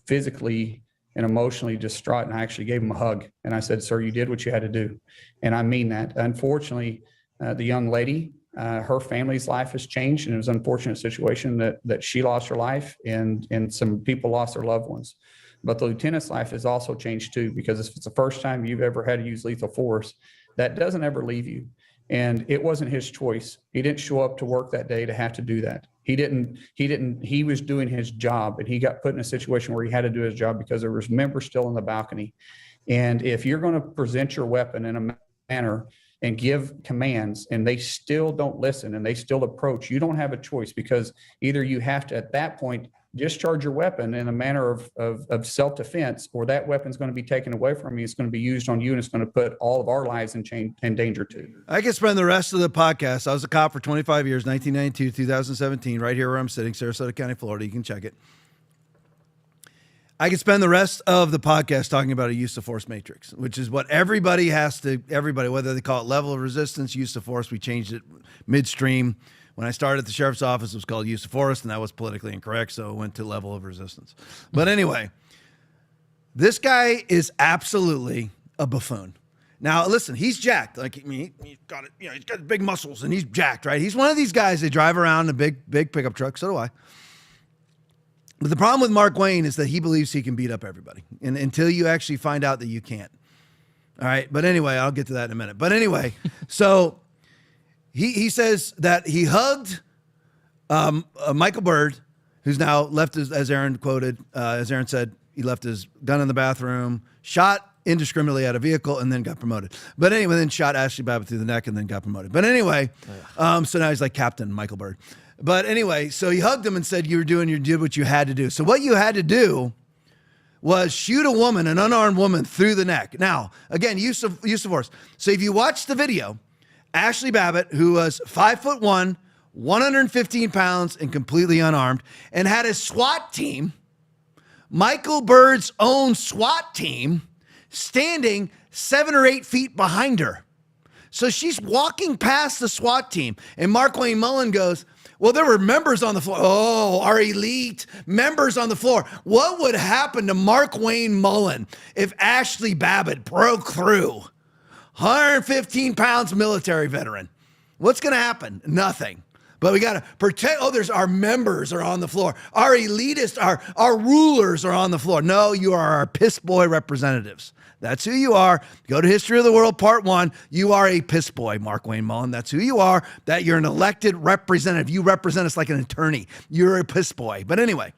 physically and emotionally distraught. And I actually gave him a hug. And I said, sir, you did what you had to do. And I mean that. Unfortunately, the young lady, her family's life has changed, and it was an unfortunate situation that she lost her life and some people lost their loved ones. But the lieutenant's life has also changed too, because if it's the first time you've ever had to use lethal force, that doesn't ever leave you. And it wasn't his choice. He didn't show up to work that day to have to do that. He was doing his job, and he got put in a situation where he had to do his job because there was members still in the balcony. And if you're going to present your weapon in a manner and give commands and they still don't listen and they still approach, you don't have a choice, because either you have to, at that point, discharge your weapon in a manner of self-defense, or that weapon's going to be taken away from you. It's going to be used on you, and it's going to put all of our lives in danger too. I could spend the rest of the podcast. I was a cop for 25 years, 1992, 2017, right here where I'm sitting, Sarasota County, Florida. You can check it. I could spend the rest of the podcast talking about a use of force matrix, which is what everybody, whether they call it level of resistance, use of force. We changed it midstream. When I started at the sheriff's office, it was called use of force, and that was politically incorrect, so it went to level of resistance. But anyway, this guy is absolutely a buffoon. Now, listen, he's jacked. Like, I mean, he's got it, you know, he's got big muscles and he's jacked, right? He's one of these guys that drive around in a big pickup truck. So do I. But the problem with Mark Wayne is that he believes he can beat up everybody, and until you actually find out that you can't. All right. But anyway, I'll get to that in a minute. But anyway, so he says that he hugged Michael Byrd, who's now left as Aaron quoted, as Aaron said, he left his gun in the bathroom, shot indiscriminately at a vehicle, and then got promoted. But anyway, then shot Ashley Babbitt through the neck and then got promoted. But anyway, so now he's like Captain Michael Byrd. But anyway, so he hugged him and said, you did what you had to do. So what you had to do was shoot a woman, an unarmed woman, through the neck. Now, again, use of force. So if you watch the video, Ashley Babbitt, who was 5'1", 115 pounds, and completely unarmed, and had a SWAT team, Michael Byrd's own SWAT team, standing 7 or 8 feet behind her. So she's walking past the SWAT team, and Mark Wayne Mullen goes, well, there were members on the floor. Oh, our elite members on the floor. What would happen to Mark Wayne Mullen if Ashley Babbitt broke through? 115 pounds, military veteran. What's going to happen? Nothing. But we got to protect. Oh, our members are on the floor. Our elitists, our rulers are on the floor. No, you are our piss boy representatives. That's who you are. Go to History of the World Part 1. You are a piss boy, Mark Wayne Mullen. That's who you are. That you're an elected representative. You represent us like an attorney. You're a piss boy. But anyway,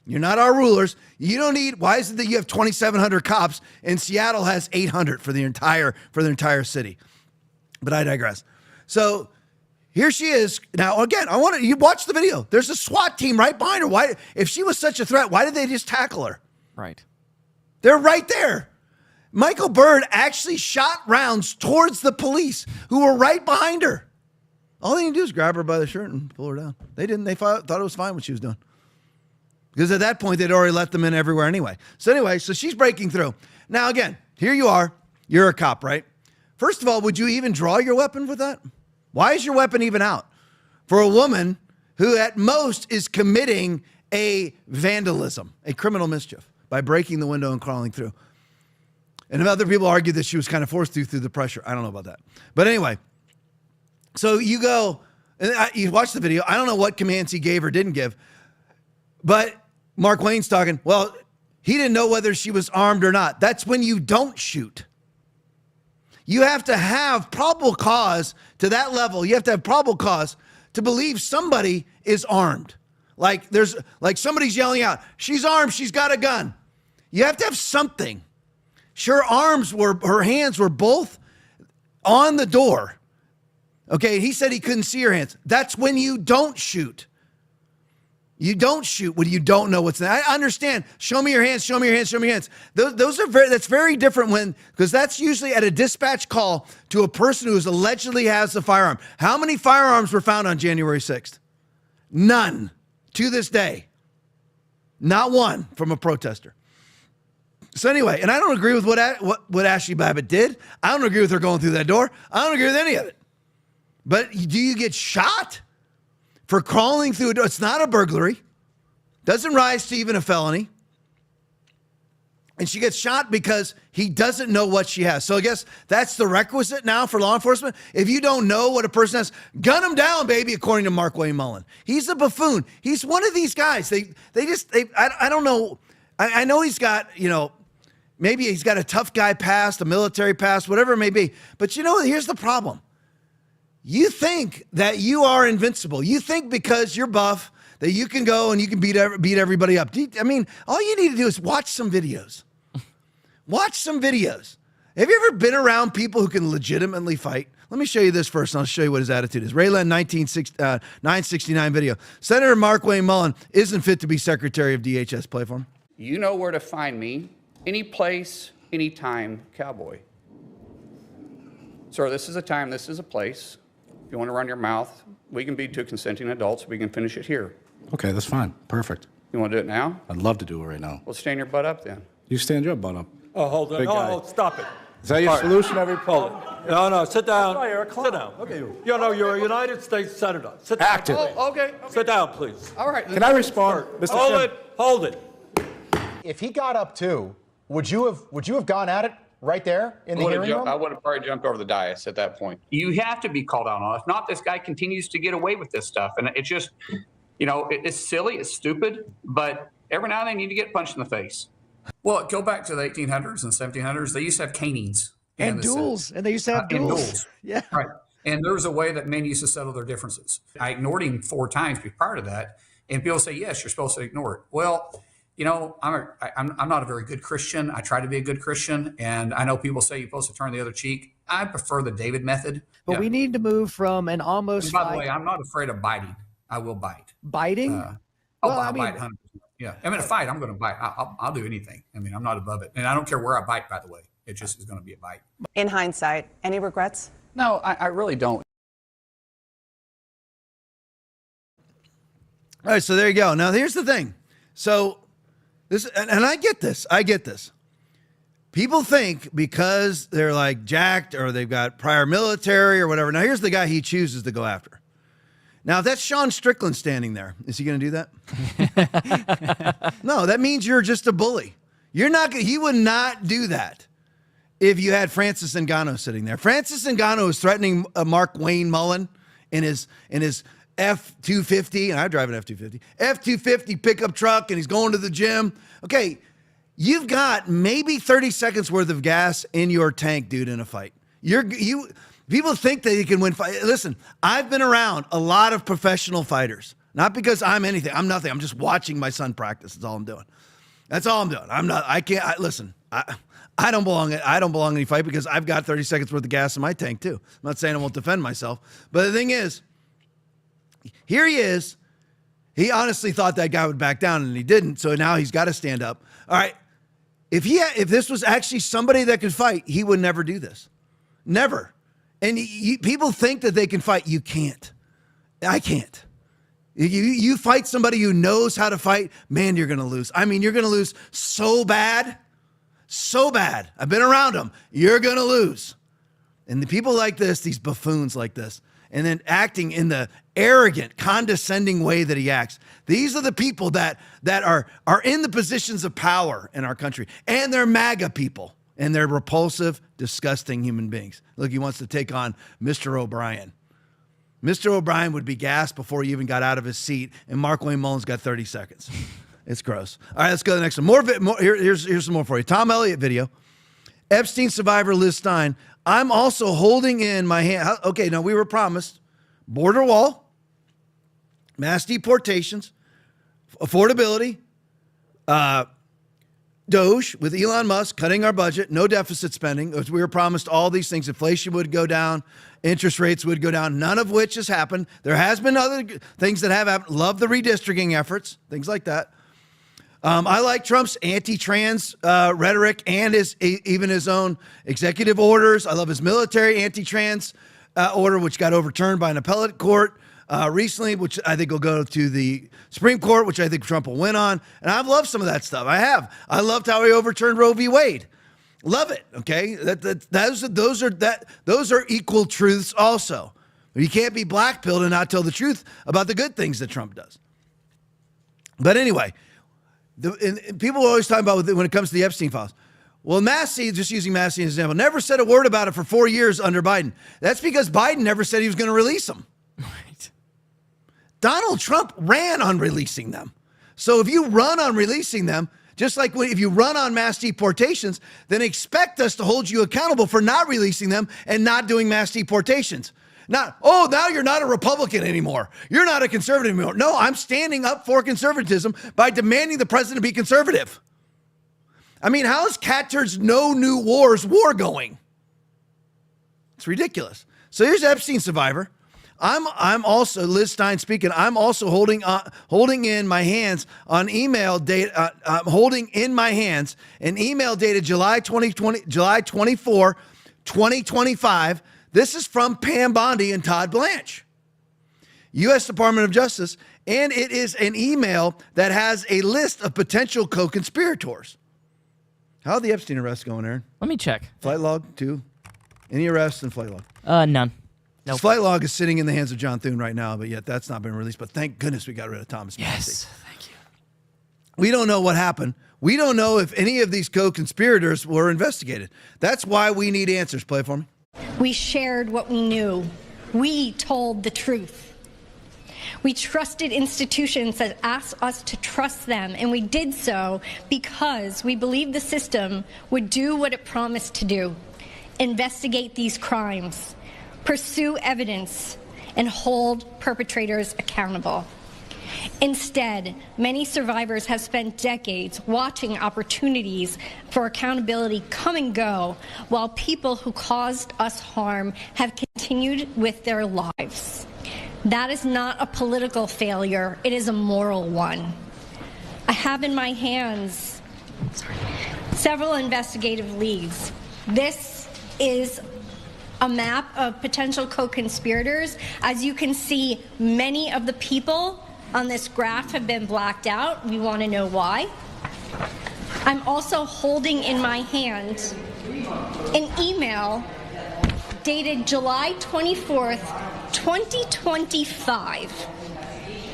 you're not our rulers. You don't need, why is it that you have 2,700 cops and Seattle has 800 for the entire city? But I digress. So here she is. Now, again, you watch the video. There's a SWAT team right behind her. Why, if she was such a threat, why did they just tackle her? Right. They're right there. Michael Byrd actually shot rounds towards the police who were right behind her. All they need to do is grab her by the shirt and pull her down. They didn't. They thought it was fine what she was doing. Because at that point, they'd already let them in everywhere anyway. So she's breaking through. Now, again, here you are. You're a cop, right? First of all, would you even draw your weapon with that? Why is your weapon even out? For a woman who at most is committing a vandalism, a criminal mischief, by breaking the window and crawling through. And other people argue that she was kind of forced through the pressure. I don't know about that. But anyway, so you go, you watch the video. I don't know what commands he gave or didn't give. But Mark Wayne's talking, well, he didn't know whether she was armed or not. That's when you don't shoot. You have to have probable cause to that level. You have to have probable cause to believe somebody is armed. Like somebody's yelling out, she's armed, she's got a gun. You have to have something. Her hands were both on the door. Okay, he said he couldn't see her hands. That's when you don't shoot. You don't shoot when you don't know what's there. I understand. Show me your hands, show me your hands, show me your hands. That's very different because that's usually at a dispatch call to a person who allegedly has a firearm. How many firearms were found on January 6th? None to this day. Not one from a protester. So anyway, and I don't agree with what Ashley Babbitt did. I don't agree with her going through that door. I don't agree with any of it. But do you get shot for crawling through a door? It's not a burglary. Doesn't rise to even a felony. And she gets shot because he doesn't know what she has. So I guess that's the requisite now for law enforcement. If you don't know what a person has, gun him down, baby, according to Mark Wayne Mullen. He's a buffoon. He's one of these guys. I don't know. I know he's got, maybe he's got a tough guy past, a military past, whatever it may be. But here's the problem. You think that you are invincible. You think because you're buff that you can go and you can beat everybody up. I mean, all you need to do is watch some videos. Watch some videos. Have you ever been around people who can legitimately fight? Let me show you this first, and I'll show you what his attitude is. Raylan 969 video. Senator Mark Wayne Mullen isn't fit to be Secretary of DHS. Play for him. You know where to find me. Any place, anytime, cowboy. Sir, this is a time, this is a place. If you want to run your mouth, we can be two consenting adults. We can finish it here. Okay, that's fine. Perfect. You want to do it now? I'd love to do it right now. Well, stand your butt up then. You stand your butt up. Oh, hold on. Big guy. Oh, stop it. Is that your solution every Hold it. No, sit down. Sit down. Okay. You're a United States Senator. Sit down. Active. Oh, okay. Sit down, please. All right. Can I respond? Hold it. If he got up too, would you have gone at it? right there in the hearing room? I would have probably jumped over the dais at that point. You have to be called out on it. If not, this guy continues to get away with this stuff. And it's just, it's silly, it's stupid, but every now and then you need to get punched in the face. Well, go back to the 1800s and 1700s. They used to have canings. And duels. And they used to have duels. Yeah. Right. And there was a way that men used to settle their differences. I ignored him 4 times prior to that. And people say, yes, you're supposed to ignore it. Well, I'm not a very good Christian. I try to be a good Christian. And I know people say you're supposed to turn the other cheek. I prefer the David method. But we need to move from an almost. And by the way, I'm not afraid of biting. I will bite. Biting? I'll bite 100%. Yeah. I mean, a fight, I'm going to bite. I'll do anything. I mean, I'm not above it. And I don't care where I bite, by the way. It just is going to be a bite. In hindsight, any regrets? No, I really don't. All right, so there you go. Now, here's the thing. So this, and I get this. People think because they're like jacked or they've got prior military or whatever. Now, here's the guy he chooses to go after. Now, if that's Sean Strickland standing there, is he going to do that? No, that means you're just a bully. He would not do that if you had Francis Ngannou sitting there. Francis Ngannou is threatening Mark Wayne Mullen in his F-250, and I drive an F-250 pickup truck, and he's going to the gym. Okay, you've got maybe 30 seconds worth of gas in your tank, dude, in a fight. People think that you can win fight. Listen, I've been around a lot of professional fighters. Not because I'm anything. I'm nothing. I'm just watching my son practice. That's all I'm doing. Listen, I don't belong in any fight because I've got 30 seconds worth of gas in my tank too. I'm not saying I won't defend myself. But the thing is, here he is. He honestly thought that guy would back down and he didn't. So now he's got to stand up. All right. If this was actually somebody that could fight, he would never do this. Never. And people think that they can fight. You can't. I can't. You fight somebody who knows how to fight, man, you're going to lose. I mean, you're going to lose so bad. So bad. I've been around them. You're going to lose. And the people like this, these buffoons like this, and then acting in the arrogant, condescending way that he acts. These are the people that are in the positions of power in our country. And they're MAGA people. And they're repulsive, disgusting human beings. Look, he wants to take on Mr. O'Brien. Mr. O'Brien would be gassed before he even got out of his seat, and Mark Wayne Mullen's got 30 seconds. It's gross. All right, let's go to the next one. Here's some more for you. Tom Elliott video. Epstein survivor Liz Stein. I'm also holding in my hand. Okay, now we were promised border wall, mass deportations, affordability, Doge with Elon Musk cutting our budget, no deficit spending. We were promised all these things. Inflation would go down, interest rates would go down, none of which has happened. There has been other things that have happened. Love the redistricting efforts, things like that. I like Trump's anti-trans rhetoric and even his own executive orders. I love his military anti-trans order, which got overturned by an appellate court recently, which I think will go to the Supreme Court, which I think Trump will win on. And I've loved some of that stuff. I have. I loved how he overturned Roe v. Wade. Love it. Okay, those are equal truths. Also, you can't be blackpilled and not tell the truth about the good things that Trump does. But anyway, people are always talking about when it comes to the Epstein files. Well, Massey, just using Massey as an example, never said a word about it for 4 years under Biden. That's because Biden never said he was going to release them. Right. Donald Trump ran on releasing them. So if you run on releasing them, just like if you run on mass deportations, then expect us to hold you accountable for not releasing them and not doing mass deportations. Now you're not a Republican anymore. You're not a conservative anymore. No, I'm standing up for conservatism by demanding the president be conservative. I mean, how is Cat Turd's No New Wars war going? It's ridiculous. So here's Epstein survivor. I'm also, Liz Stein speaking, I'm also holding in my hands on email date, holding in my hands an email dated July 24, 2025. This is from Pam Bondi and Todd Blanche, U.S. Department of Justice, and it is an email that has a list of potential co-conspirators. How are the Epstein arrests going, Aaron? Let me check. Flight log 2. Any arrests and flight log? None. Nope. Flight log is sitting in the hands of John Thune right now, but yet that's not been released. But thank goodness we got rid of Thomas Massey. Yes, thank you. We don't know what happened. We don't know if any of these co-conspirators were investigated. That's why we need answers. Play it for me. We shared what we knew. We told the truth. We trusted institutions that asked us to trust them, and we did so because we believed the system would do what it promised to do: investigate these crimes, pursue evidence, and hold perpetrators accountable. Instead, many survivors have spent decades watching opportunities for accountability come and go, while people who caused us harm have continued with their lives. That is not a political failure, it is a moral one. I have in my hands several investigative leads. This is a map of potential co-conspirators. As you can see, many of the people on this graph have been blacked out. We want to know why. I'm also holding in my hand an email dated July 24th, 2025.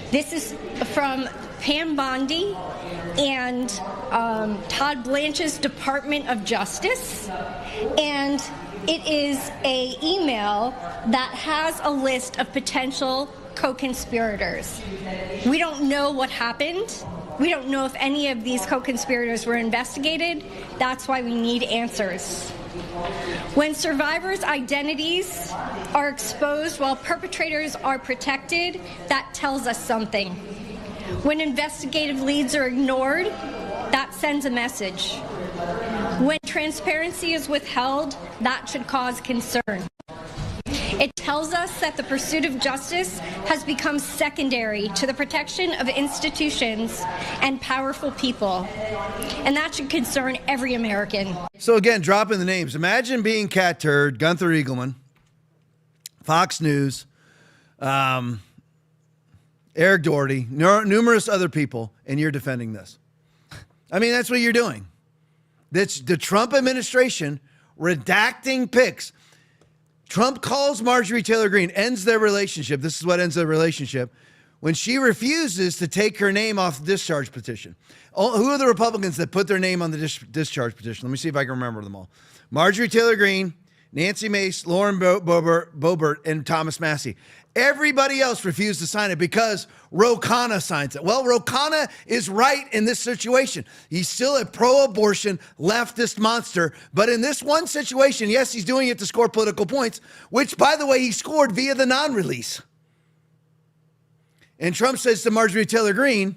This is from Pam Bondi and Todd Blanche's Department of Justice, and it is an email that has a list of potential co-conspirators. We don't know what happened. We don't know if any of these co-conspirators were investigated. That's why we need answers. When survivors' identities are exposed while perpetrators are protected, that tells us something. When investigative leads are ignored, that sends a message. When transparency is withheld, that should cause concern. It tells us that the pursuit of justice has become secondary to the protection of institutions and powerful people. And that should concern every American. So again, dropping the names. Imagine being Cat Turd, Gunther Eagleman, Fox News, Eric Doherty, numerous other people, and you're defending this. I mean, that's what you're doing. That's the Trump administration redacting pics. Trump calls Marjorie Taylor Greene, ends their relationship. This is what ends their relationship. When she refuses to take her name off the discharge petition. Who are the Republicans that put their name on the discharge petition? Let me see if I can remember them all. Marjorie Taylor Greene, Nancy Mace, Lauren Boebert, and Thomas Massie. Everybody else refused to sign it because Ro Khanna signs it. Well, Ro Khanna is right in this situation. He's still a pro-abortion leftist monster, but in this one situation, yes, he's doing it to score political points, which, by the way, he scored via the non-release. And Trump says to Marjorie Taylor Greene,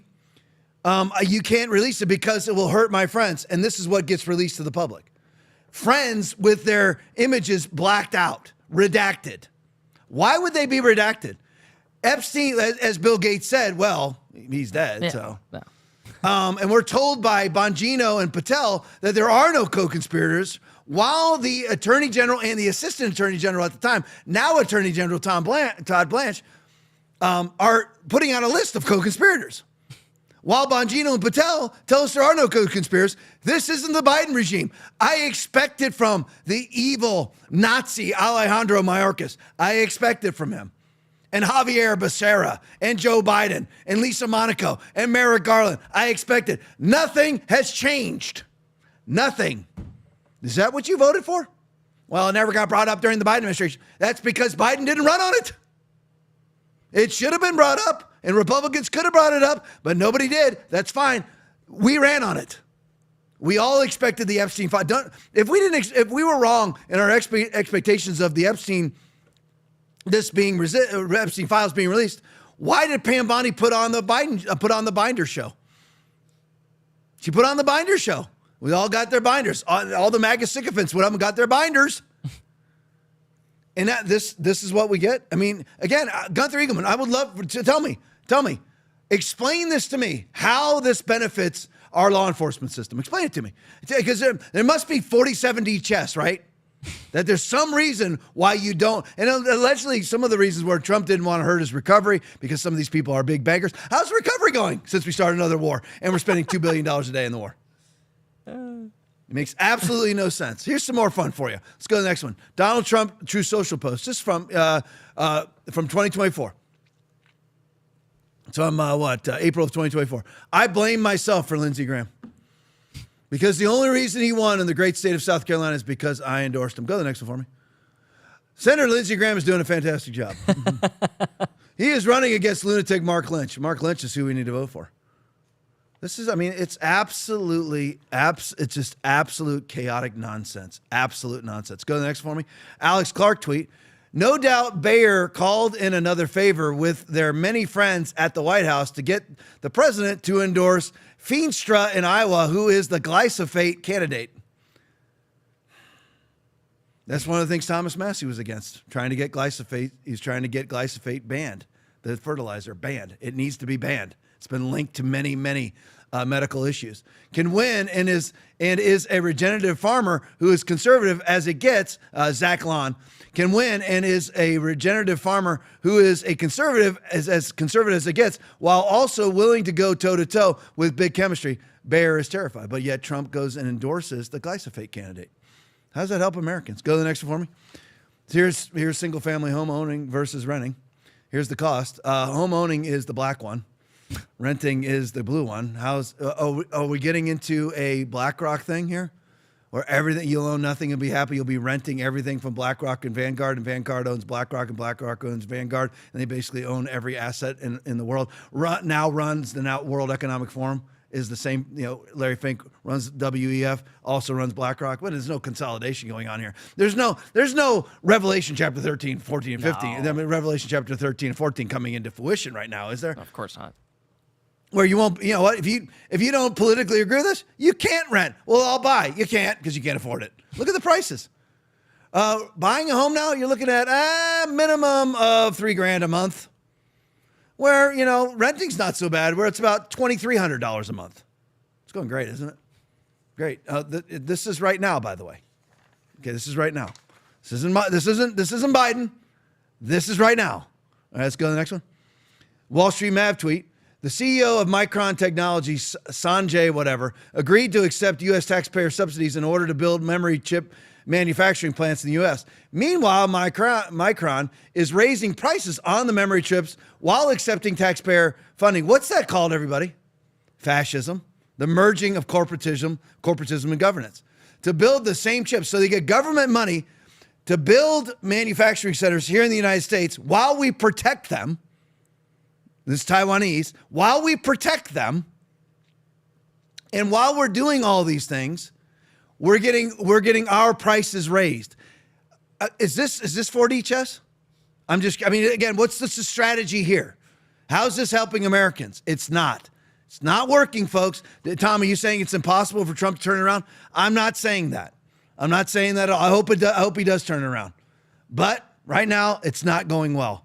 you can't release it because it will hurt my friends. And this is what gets released to the public. Friends with their images blacked out, redacted. Why would they be redacted? Epstein, as Bill Gates said, well, he's dead, so. No. And we're told by Bongino and Patel that there are no co-conspirators, while the Attorney General and the Assistant Attorney General at the time, now Attorney General Todd Blanche, are putting out a list of co-conspirators. While Bongino and Patel tell us there are no co-conspirators, this isn't the Biden regime. I expect it from the evil Nazi Alejandro Mayorkas. I expect it from him. And Javier Becerra, and Joe Biden, and Lisa Monaco, and Merrick Garland. I expect it. Nothing has changed. Nothing. Is that what you voted for? Well, it never got brought up during the Biden administration. That's because Biden didn't run on it. It should have been brought up. And Republicans could have brought it up, but nobody did. That's fine. We ran on it. We all expected the Epstein file. If we were wrong in our expectations of the Epstein files being released, why did Pam Bondi put on the binder show? She put on the binder show. We all got their binders. All the MAGA sycophants went up and got their binders. And this is what we get. I mean, again, Gunther Eagleman, I would love to tell me, explain this to me, how this benefits our law enforcement system. Explain it to me. Because there must be 47D chess, right? That there's some reason why you don't. And allegedly, some of the reasons where Trump didn't want to hurt his recovery, because some of these people are big bankers. How's recovery going since we started another war and we're spending $2 billion a day in the war? It makes absolutely no sense. Here's some more fun for you. Let's go to the next one. Donald Trump, True Social Post. This is from 2024. So I'm, April of 2024. I blame myself for Lindsey Graham. Because the only reason he won in the great state of South Carolina is because I endorsed him. Go to the next one for me. Senator Lindsey Graham is doing a fantastic job. He is running against lunatic Mark Lynch. Mark Lynch is who we need to vote for. It's just absolute chaotic nonsense. Absolute nonsense. Go to the next one for me. Alex Clark tweet. No doubt Bayer called in another favor with their many friends at the White House to get the president to endorse Feenstra in Iowa, who is the glyphosate candidate. That's one of the things Thomas Massie was against, trying to get glyphosate. He's trying to get glyphosate banned, the fertilizer banned. It needs to be banned. It's been linked to many, many medical issues. Can win and is a regenerative farmer who is conservative as it gets. Zach Lon can win and is a regenerative farmer who is a conservative as conservative as it gets, while also willing to go toe to toe with big chemistry. Bayer is terrified, but yet Trump goes and endorses the glyphosate candidate. How does that help Americans? Go to the next one for me. Here's single family home owning versus renting. Here's the cost. Home owning is the black one. Renting is the blue one. Are we getting into a BlackRock thing here? Where everything, you'll own nothing and be happy. You'll be renting everything from BlackRock and Vanguard owns BlackRock, and BlackRock owns Vanguard, and they basically own every asset in the world. Now runs the World Economic Forum. Is the same, Larry Fink runs WEF, also runs BlackRock, but there's no consolidation going on here. There's no Revelation chapter 13, 14, and 15. I mean, Revelation chapter 13 and 14 coming into fruition right now, is there? Of course not. Where you won't, if you don't politically agree with this, you can't rent. Well, I'll buy. You can't because you can't afford it. Look at the prices. Buying a home now, you're looking at a minimum of $3,000 a month. Where, renting's not so bad, where it's about $2,300 a month. It's going great, isn't it? Great. This is right now, by the way. Okay, this is right now. This isn't Biden. This is right now. All right, let's go to the next one. Wall Street Mav tweet. The CEO of Micron Technology, Sanjay whatever, agreed to accept U.S. taxpayer subsidies in order to build memory chip manufacturing plants in the U.S. Meanwhile, Micron is raising prices on the memory chips while accepting taxpayer funding. What's that called, everybody? Fascism. The merging of corporatism and governance. To build the same chips. So they get government money to build manufacturing centers here in the United States while we protect them. This is Taiwanese. While we protect them, and while we're doing all these things, we're getting our prices raised. Is this 4D chess? Again, what's the strategy here? How's this helping Americans? It's not. It's not working, folks. Tom, are you saying it's impossible for Trump to turn it around? I'm not saying that. I'm not saying that. I hope he does turn it around. But right now, it's not going well.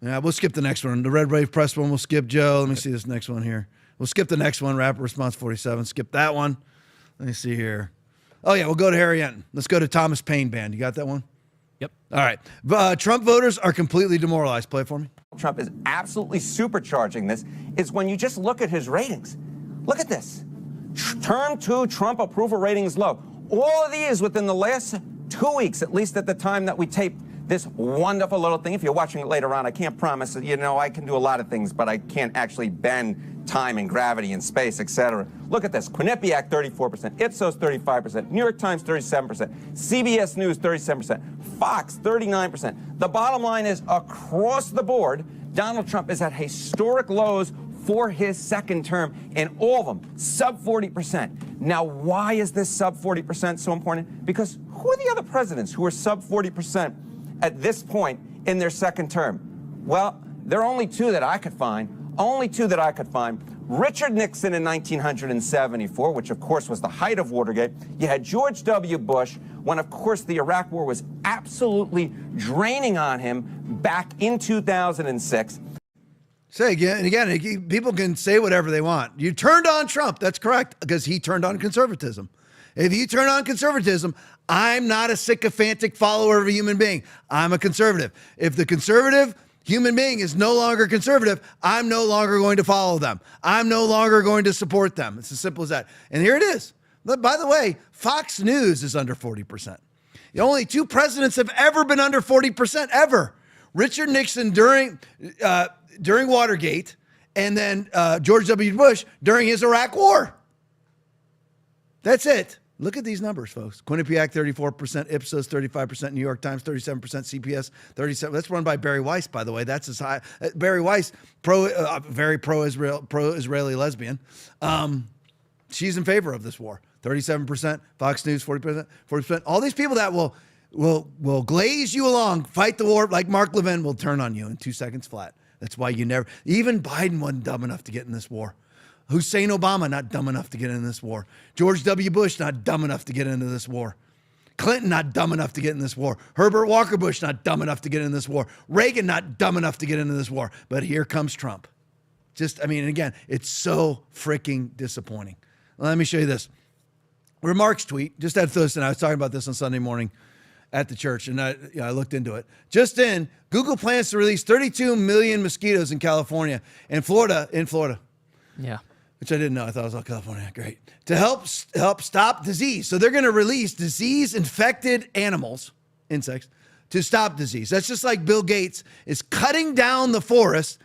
Yeah, we'll skip the next one. The Red Wave Press one, we'll skip, Joe. Let me see this next one here. We'll skip the next one, Rapid Response 47. Skip that one. Let me see here. Oh, yeah, we'll go to Harry Enton. Let's go to Thomas Paine Band. You got that one? Yep. All right. Trump voters are completely demoralized. Play it for me. Trump is absolutely supercharging this is when you just look at his ratings. Look at this. Term 2 Trump approval ratings low. All of these within the last 2 weeks, at least at the time that we taped this wonderful little thing. If you're watching it later on, I can't promise, I can do a lot of things, but I can't actually bend time and gravity and space, etc. Look at this. Quinnipiac, 34%. Ipsos, 35%. New York Times, 37%. CBS News, 37%. Fox, 39%. The bottom line is, across the board, Donald Trump is at historic lows for his second term, and all of them sub 40%. Now, why is this sub 40% so important? Because who are the other presidents who are sub 40% at this point in their second term? Well, there are only two that I could find. Richard Nixon in 1974, which of course was the height of Watergate. You had George W. Bush, when of course the Iraq War was absolutely draining on him back in 2006. Say again, people can say whatever they want. You turned on Trump. That's correct, because he turned on conservatism. If you turn on conservatism, I'm not a sycophantic follower of a human being. I'm a conservative. If the conservative human being is no longer conservative, I'm no longer going to follow them. I'm no longer going to support them. It's as simple as that. And here it is. By the way, Fox News is under 40%. Only two presidents have ever been under 40%, ever. Richard Nixon during Watergate, and then George W. Bush during his Iraq War. That's it. Look at these numbers, folks. Quinnipiac, 34%, Ipsos, 35%, New York Times, 37%, CPS, 37%. That's run by Barry Weiss, by the way. That's as high. Barry Weiss, very pro-Israeli lesbian. She's in favor of this war. 37%, Fox News, 40%. All these people that will glaze you along, fight the war like Mark Levin will turn on you in 2 seconds flat. That's why even Biden wasn't dumb enough to get in this war. Hussein Obama, not dumb enough to get in this war. George W. Bush, not dumb enough to get into this war. Clinton, not dumb enough to get in this war. Herbert Walker Bush, not dumb enough to get in this war. Reagan, not dumb enough to get into this war. But here comes Trump. Again, it's so freaking disappointing. Let me show you this. Remarks tweet, just had this, and I was talking about this on Sunday morning at the church, and I looked into it. Just in, Google plans to release 32 million mosquitoes in California and Florida. Yeah. Which I didn't know. I thought it was all California. Great. To help stop disease. So they're going to release disease-infected animals, insects, to stop disease. That's just like Bill Gates is cutting down the forest,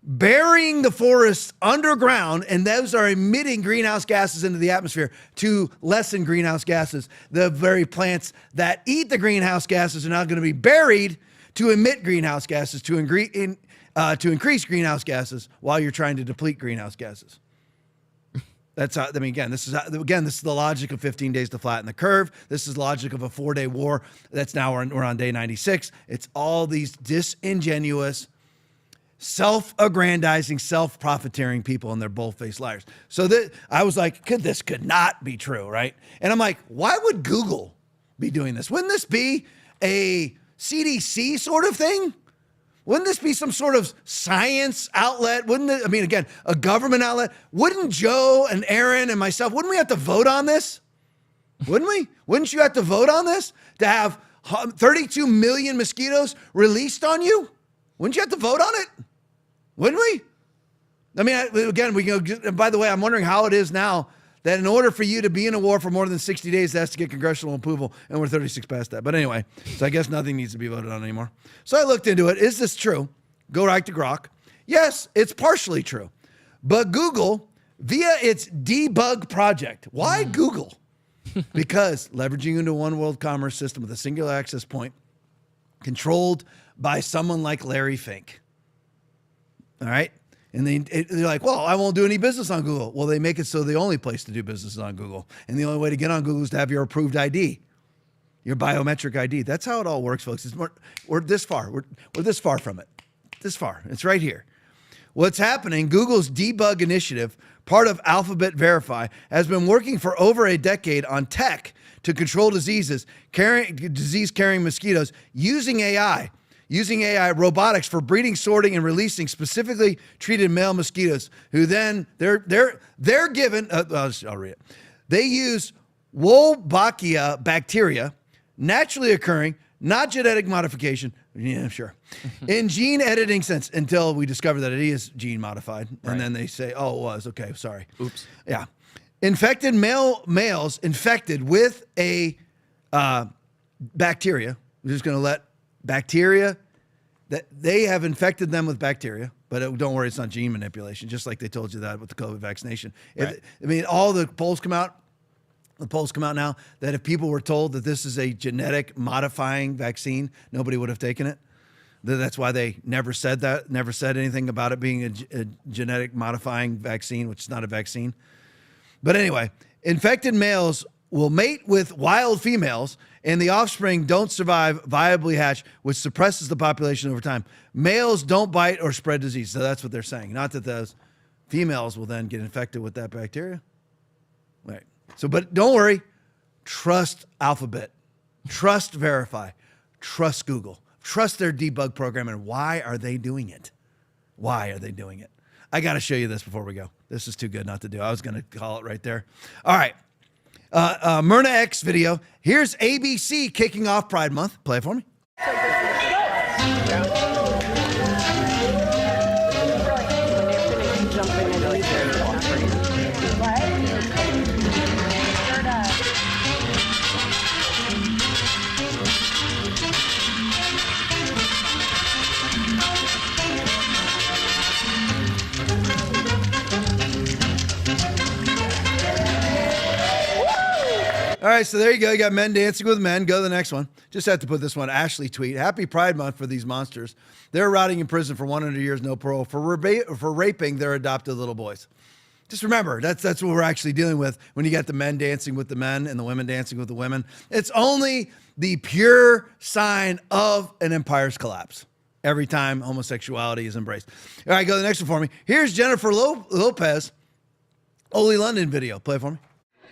burying the forest underground, and those are emitting greenhouse gases into the atmosphere to lessen greenhouse gases. The very plants that eat the greenhouse gases are now going to be buried to emit greenhouse gases, to increase greenhouse gases while you're trying to deplete greenhouse gases. That's how, again, this is the logic of 15 days to flatten the curve. This is the logic of a 4-day war. That's now we're on day 96. It's all these disingenuous, self-aggrandizing, self-profiteering people, and they're bold-faced liars. So I was like, this could not be true, right? And I'm like, why would Google be doing this? Wouldn't this be a CDC sort of thing? Wouldn't this be some sort of science outlet? Wouldn't it? Again, a government outlet. Wouldn't Joe and Aaron and myself, wouldn't we have to vote on this? Wouldn't we? Wouldn't you have to vote on this to have 32 million mosquitoes released on you? Wouldn't you have to vote on it? Wouldn't we? By the way, I'm wondering how it is now that in order for you to be in a war for more than 60 days, it has to get congressional approval, and we're 36 past that. But anyway, so I guess nothing needs to be voted on anymore. So I looked into it. Is this true? Go right to Grok. Yes, it's partially true. But Google, via its debug project, why Google? Because leveraging into one world commerce system with a singular access point controlled by someone like Larry Fink. All right? And they're like, well, I won't do any business on Google. Well, they make it so the only place to do business is on Google. And the only way to get on Google is to have your approved ID, your biometric ID. That's how it all works, folks. We're this far. We're this far from it. This far. It's right here. What's happening, Google's debug initiative, part of Alphabet Verify, has been working for over a decade on tech to control disease-carrying mosquitoes using AI. Using AI robotics for breeding, sorting, and releasing specifically treated male mosquitoes, who then they're given. I'll read it. They use Wolbachia bacteria, naturally occurring, not genetic modification. Yeah, sure. In gene editing sense, until we discover that it is gene modified, and then they say, "Oh, it was okay. Sorry." Oops. Yeah, infected males infected with a bacteria. We're just going to let bacteria, that they have infected them with bacteria, but don't worry, it's not gene manipulation, just like they told you that with the COVID vaccination. Right. All the polls come out now that if people were told that this is a genetic modifying vaccine, nobody would have taken it. That's why they never said anything about it being a genetic modifying vaccine, which is not a vaccine. But anyway, infected males will mate with wild females, and the offspring don't survive, viably hatch, which suppresses the population over time. Males don't bite or spread disease. So that's what they're saying. Not that those females will then get infected with that bacteria. Right. So, but don't worry. Trust Alphabet. Trust Verify. Trust Google. Trust their debug program. And why are they doing it? Why are they doing it? I got to show you this before we go. This is too good not to do. I was going to call it right there. All right. Myrna X video. Here's ABC kicking off Pride Month. Play it for me. All right, so there you go. You got men dancing with men. Go to the next one. Just have to put this one. Ashley tweet. Happy Pride Month for these monsters. They're rotting in prison for 100 years, no parole, for raping their adopted little boys. Just remember, that's what we're actually dealing with when you got the men dancing with the men and the women dancing with the women. It's only the pure sign of an empire's collapse every time homosexuality is embraced. All right, go to the next one for me. Here's Jennifer Lopez, Oli London video. Play it for me.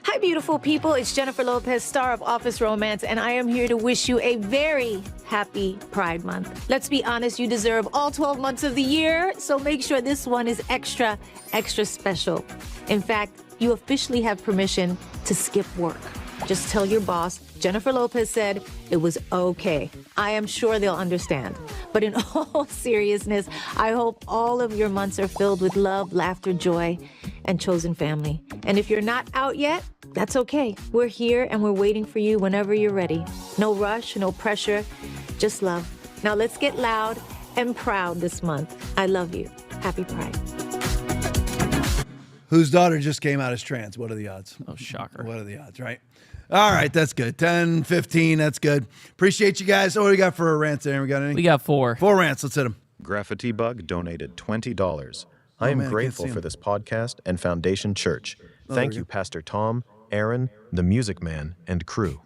Hi, beautiful people. It's Jennifer Lopez, star of Office Romance, and I am here to wish you a very happy Pride Month. Let's be honest, you deserve all 12 months of the year, so make sure this one is extra, extra special. In fact, you officially have permission to skip work. Just tell your boss, Jennifer Lopez said it was okay. I am sure they'll understand. But in all seriousness, I hope all of your months are filled with love, laughter, joy, and chosen family. And if you're not out yet, that's okay. We're here and we're waiting for you whenever you're ready. No rush, no pressure, just love. Now let's get loud and proud this month. I love you. Happy Pride. Whose daughter just came out as trans. What are the odds? Oh, shocker. What are the odds, right? All right, that's good. 10, 15, that's good. Appreciate you guys. What do we got for a rant there? We got any? We got 4. 4 rants. Let's hit them. Graffiti Bug donated $20. I am grateful for this podcast and Foundation Church. Thank you, Pastor Tom, Aaron, the Music Man, and crew.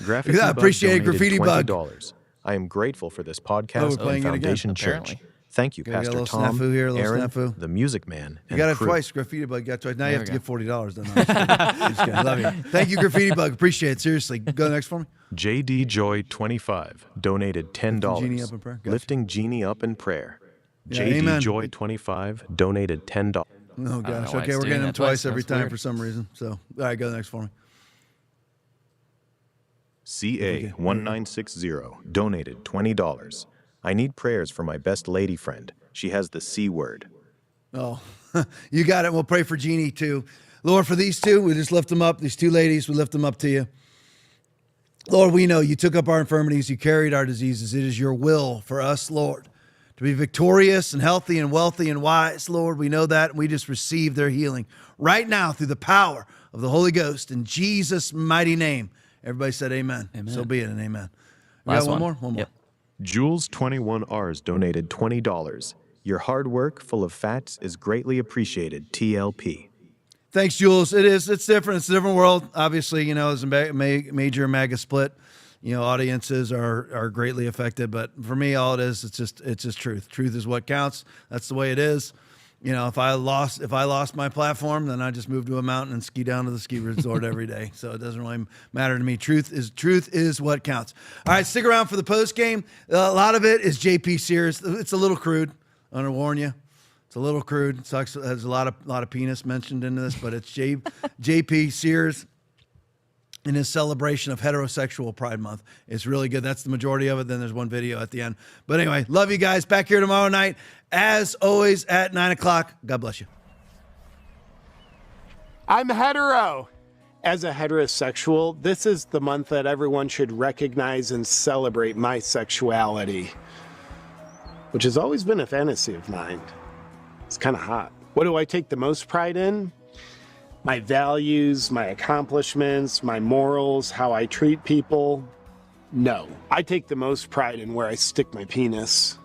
Graffiti Bug appreciate Graffiti Bug. $20. I am grateful for this podcast and Foundation Church. Thank you, Pastor Tom, Aaron, the Music Man, and you got it crew. Twice, Graffiti Bug. Got twice. Now you have to get $40. Don't just kidding. Love you. Thank you, Graffiti Bug. Appreciate it. Seriously. Go next for me. JD Joy 25 donated $10. Genie up in prayer. Gotcha. Lifting Genie up in prayer. Yeah, JD amen. Joy 25 donated $10. Oh gosh. Okay, we're getting them twice every time for some reason. So, all right, go next for me. CA 1960 donated $20. I need prayers for my best lady friend. She has the C word. Oh, you got it. We'll pray for Jeannie too. Lord, for these two, we just lift them up. These two ladies, we lift them up to you. Lord, we know you took up our infirmities. You carried our diseases. It is your will for us, Lord, to be victorious and healthy and wealthy and wise. Lord, we know that. And we just receive their healing right now through the power of the Holy Ghost in Jesus' mighty name. Everybody said amen. Amen. So be it and amen. We Last got one more? one. One more. Yep. Jules 21Rs donated $20. Your hard work full of fats is greatly appreciated. TLP. Thanks, Jules. It is. It's different. It's a different world. Obviously, you know, as a major MAGA split, you know, audiences are greatly affected. But for me, all it is, it's just truth. Truth is what counts. That's the way it is. You know, if I lost my platform, then I just move to a mountain and ski down to the ski resort every day. So it doesn't really matter to me. Truth is what counts. All right, stick around for the post game. A lot of it is JP Sears. It's a little crude. I'm gonna warn you. It's a little crude. It sucks. There's a lot of penis mentioned into this, but it's JP Sears in his celebration of heterosexual Pride Month. It's really good. That's the majority of it. Then there's one video at the end. But anyway, love you guys. Back here tomorrow night, as always, at 9 o'clock. God bless you. I'm hetero. As a heterosexual, this is the month that everyone should recognize and celebrate my sexuality, which has always been a fantasy of mine. It's kind of hot. What do I take the most pride in? My values, my accomplishments, my morals, how I treat people. No, I take the most pride in where I stick my penis.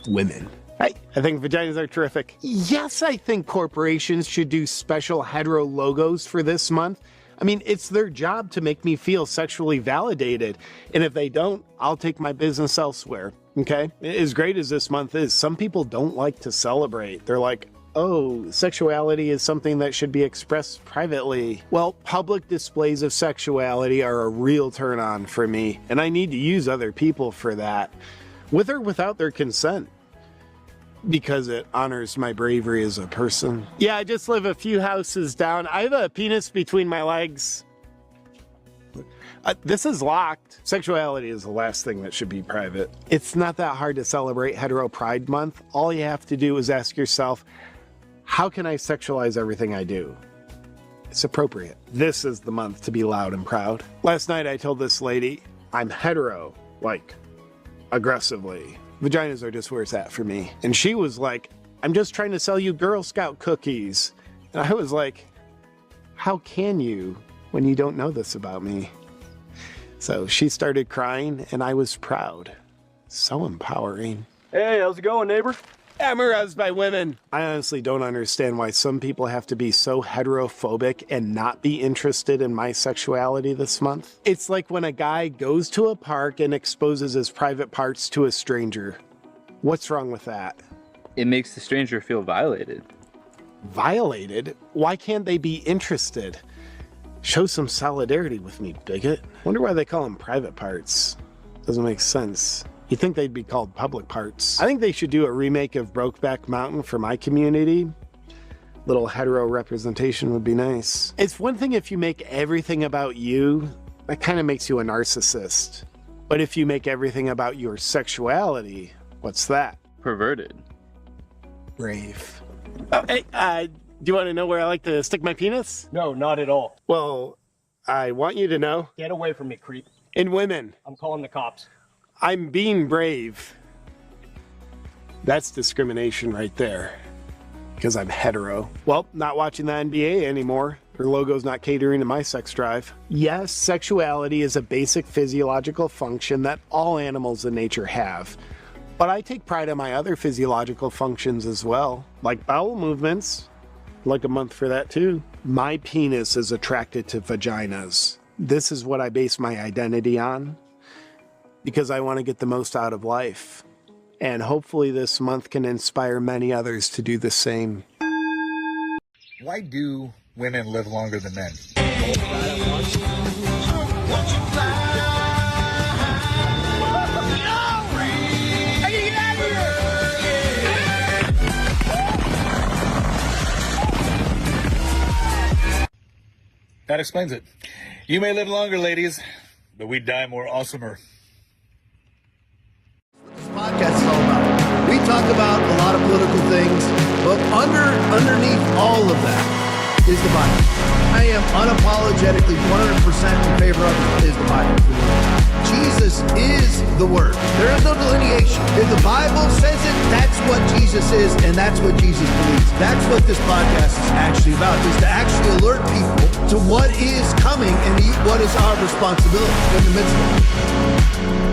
Women. I think vaginas are terrific. Yes, I think corporations should do special hetero logos for this month. I mean, it's their job to make me feel sexually validated. And if they don't, I'll take my business elsewhere, okay? As great as this month is, some people don't like to celebrate. They're like, oh, sexuality is something that should be expressed privately. Well, public displays of sexuality are a real turn on for me, and I need to use other people for that, with or without their consent, because it honors my bravery as a person. Yeah, I just live a few houses down. I have a penis between my legs. This is locked. Sexuality is the last thing that should be private. It's not that hard to celebrate Hetero Pride Month. All you have to do is ask yourself, how can I sexualize everything I do? It's appropriate. This is the month to be loud and proud. Last night I told this lady, I'm hetero, like, aggressively. Vaginas are just where it's at for me. And she was like, I'm just trying to sell you Girl Scout cookies. And I was like, How can you when you don't know this about me? So she started crying, and I was proud. So empowering. Hey, how's it going, neighbor? I'm aroused by women. I honestly don't understand why some people have to be so heterophobic and not be interested in my sexuality this month. It's like when a guy goes to a park and exposes his private parts to a stranger. What's wrong with that? It makes the stranger feel violated. Violated? Why can't they be interested? Show some solidarity with me, bigot. Wonder why they call them private parts. Doesn't make sense. You'd think they'd be called public parts. I think they should do a remake of Brokeback Mountain for my community. Little hetero representation would be nice. It's one thing if you make everything about you, that kind of makes you a narcissist. But if you make everything about your sexuality, what's that? Perverted. Brave. Oh, hey, do you want to know where I like to stick my penis? No, not at all. Well, I want you to know. Get away from me, creep. In women. I'm calling the cops. I'm being brave. That's discrimination right there. Because I'm hetero. Well, not watching the NBA anymore. Their logo's not catering to my sex drive. Yes, sexuality is a basic physiological function that all animals in nature have. But I take pride in my other physiological functions as well, like bowel movements. Like a month for that too. My penis is attracted to vaginas. This is what I base my identity on because I want to get the most out of life. And hopefully this month can inspire many others to do the same. Why do women live longer than men? That explains it. You may live longer, ladies, but we die more awesomer. This podcast is all about. We talk about a lot of political things, but underneath all of that is the Bible. I am unapologetically 100% in favor of is the Bible. Jesus is the Word. There is no delineation. If the Bible says it, that's what Jesus is, and that's what Jesus believes. That's what this podcast is actually about, is to actually alert people to what is coming and what is our responsibility in the midst of it.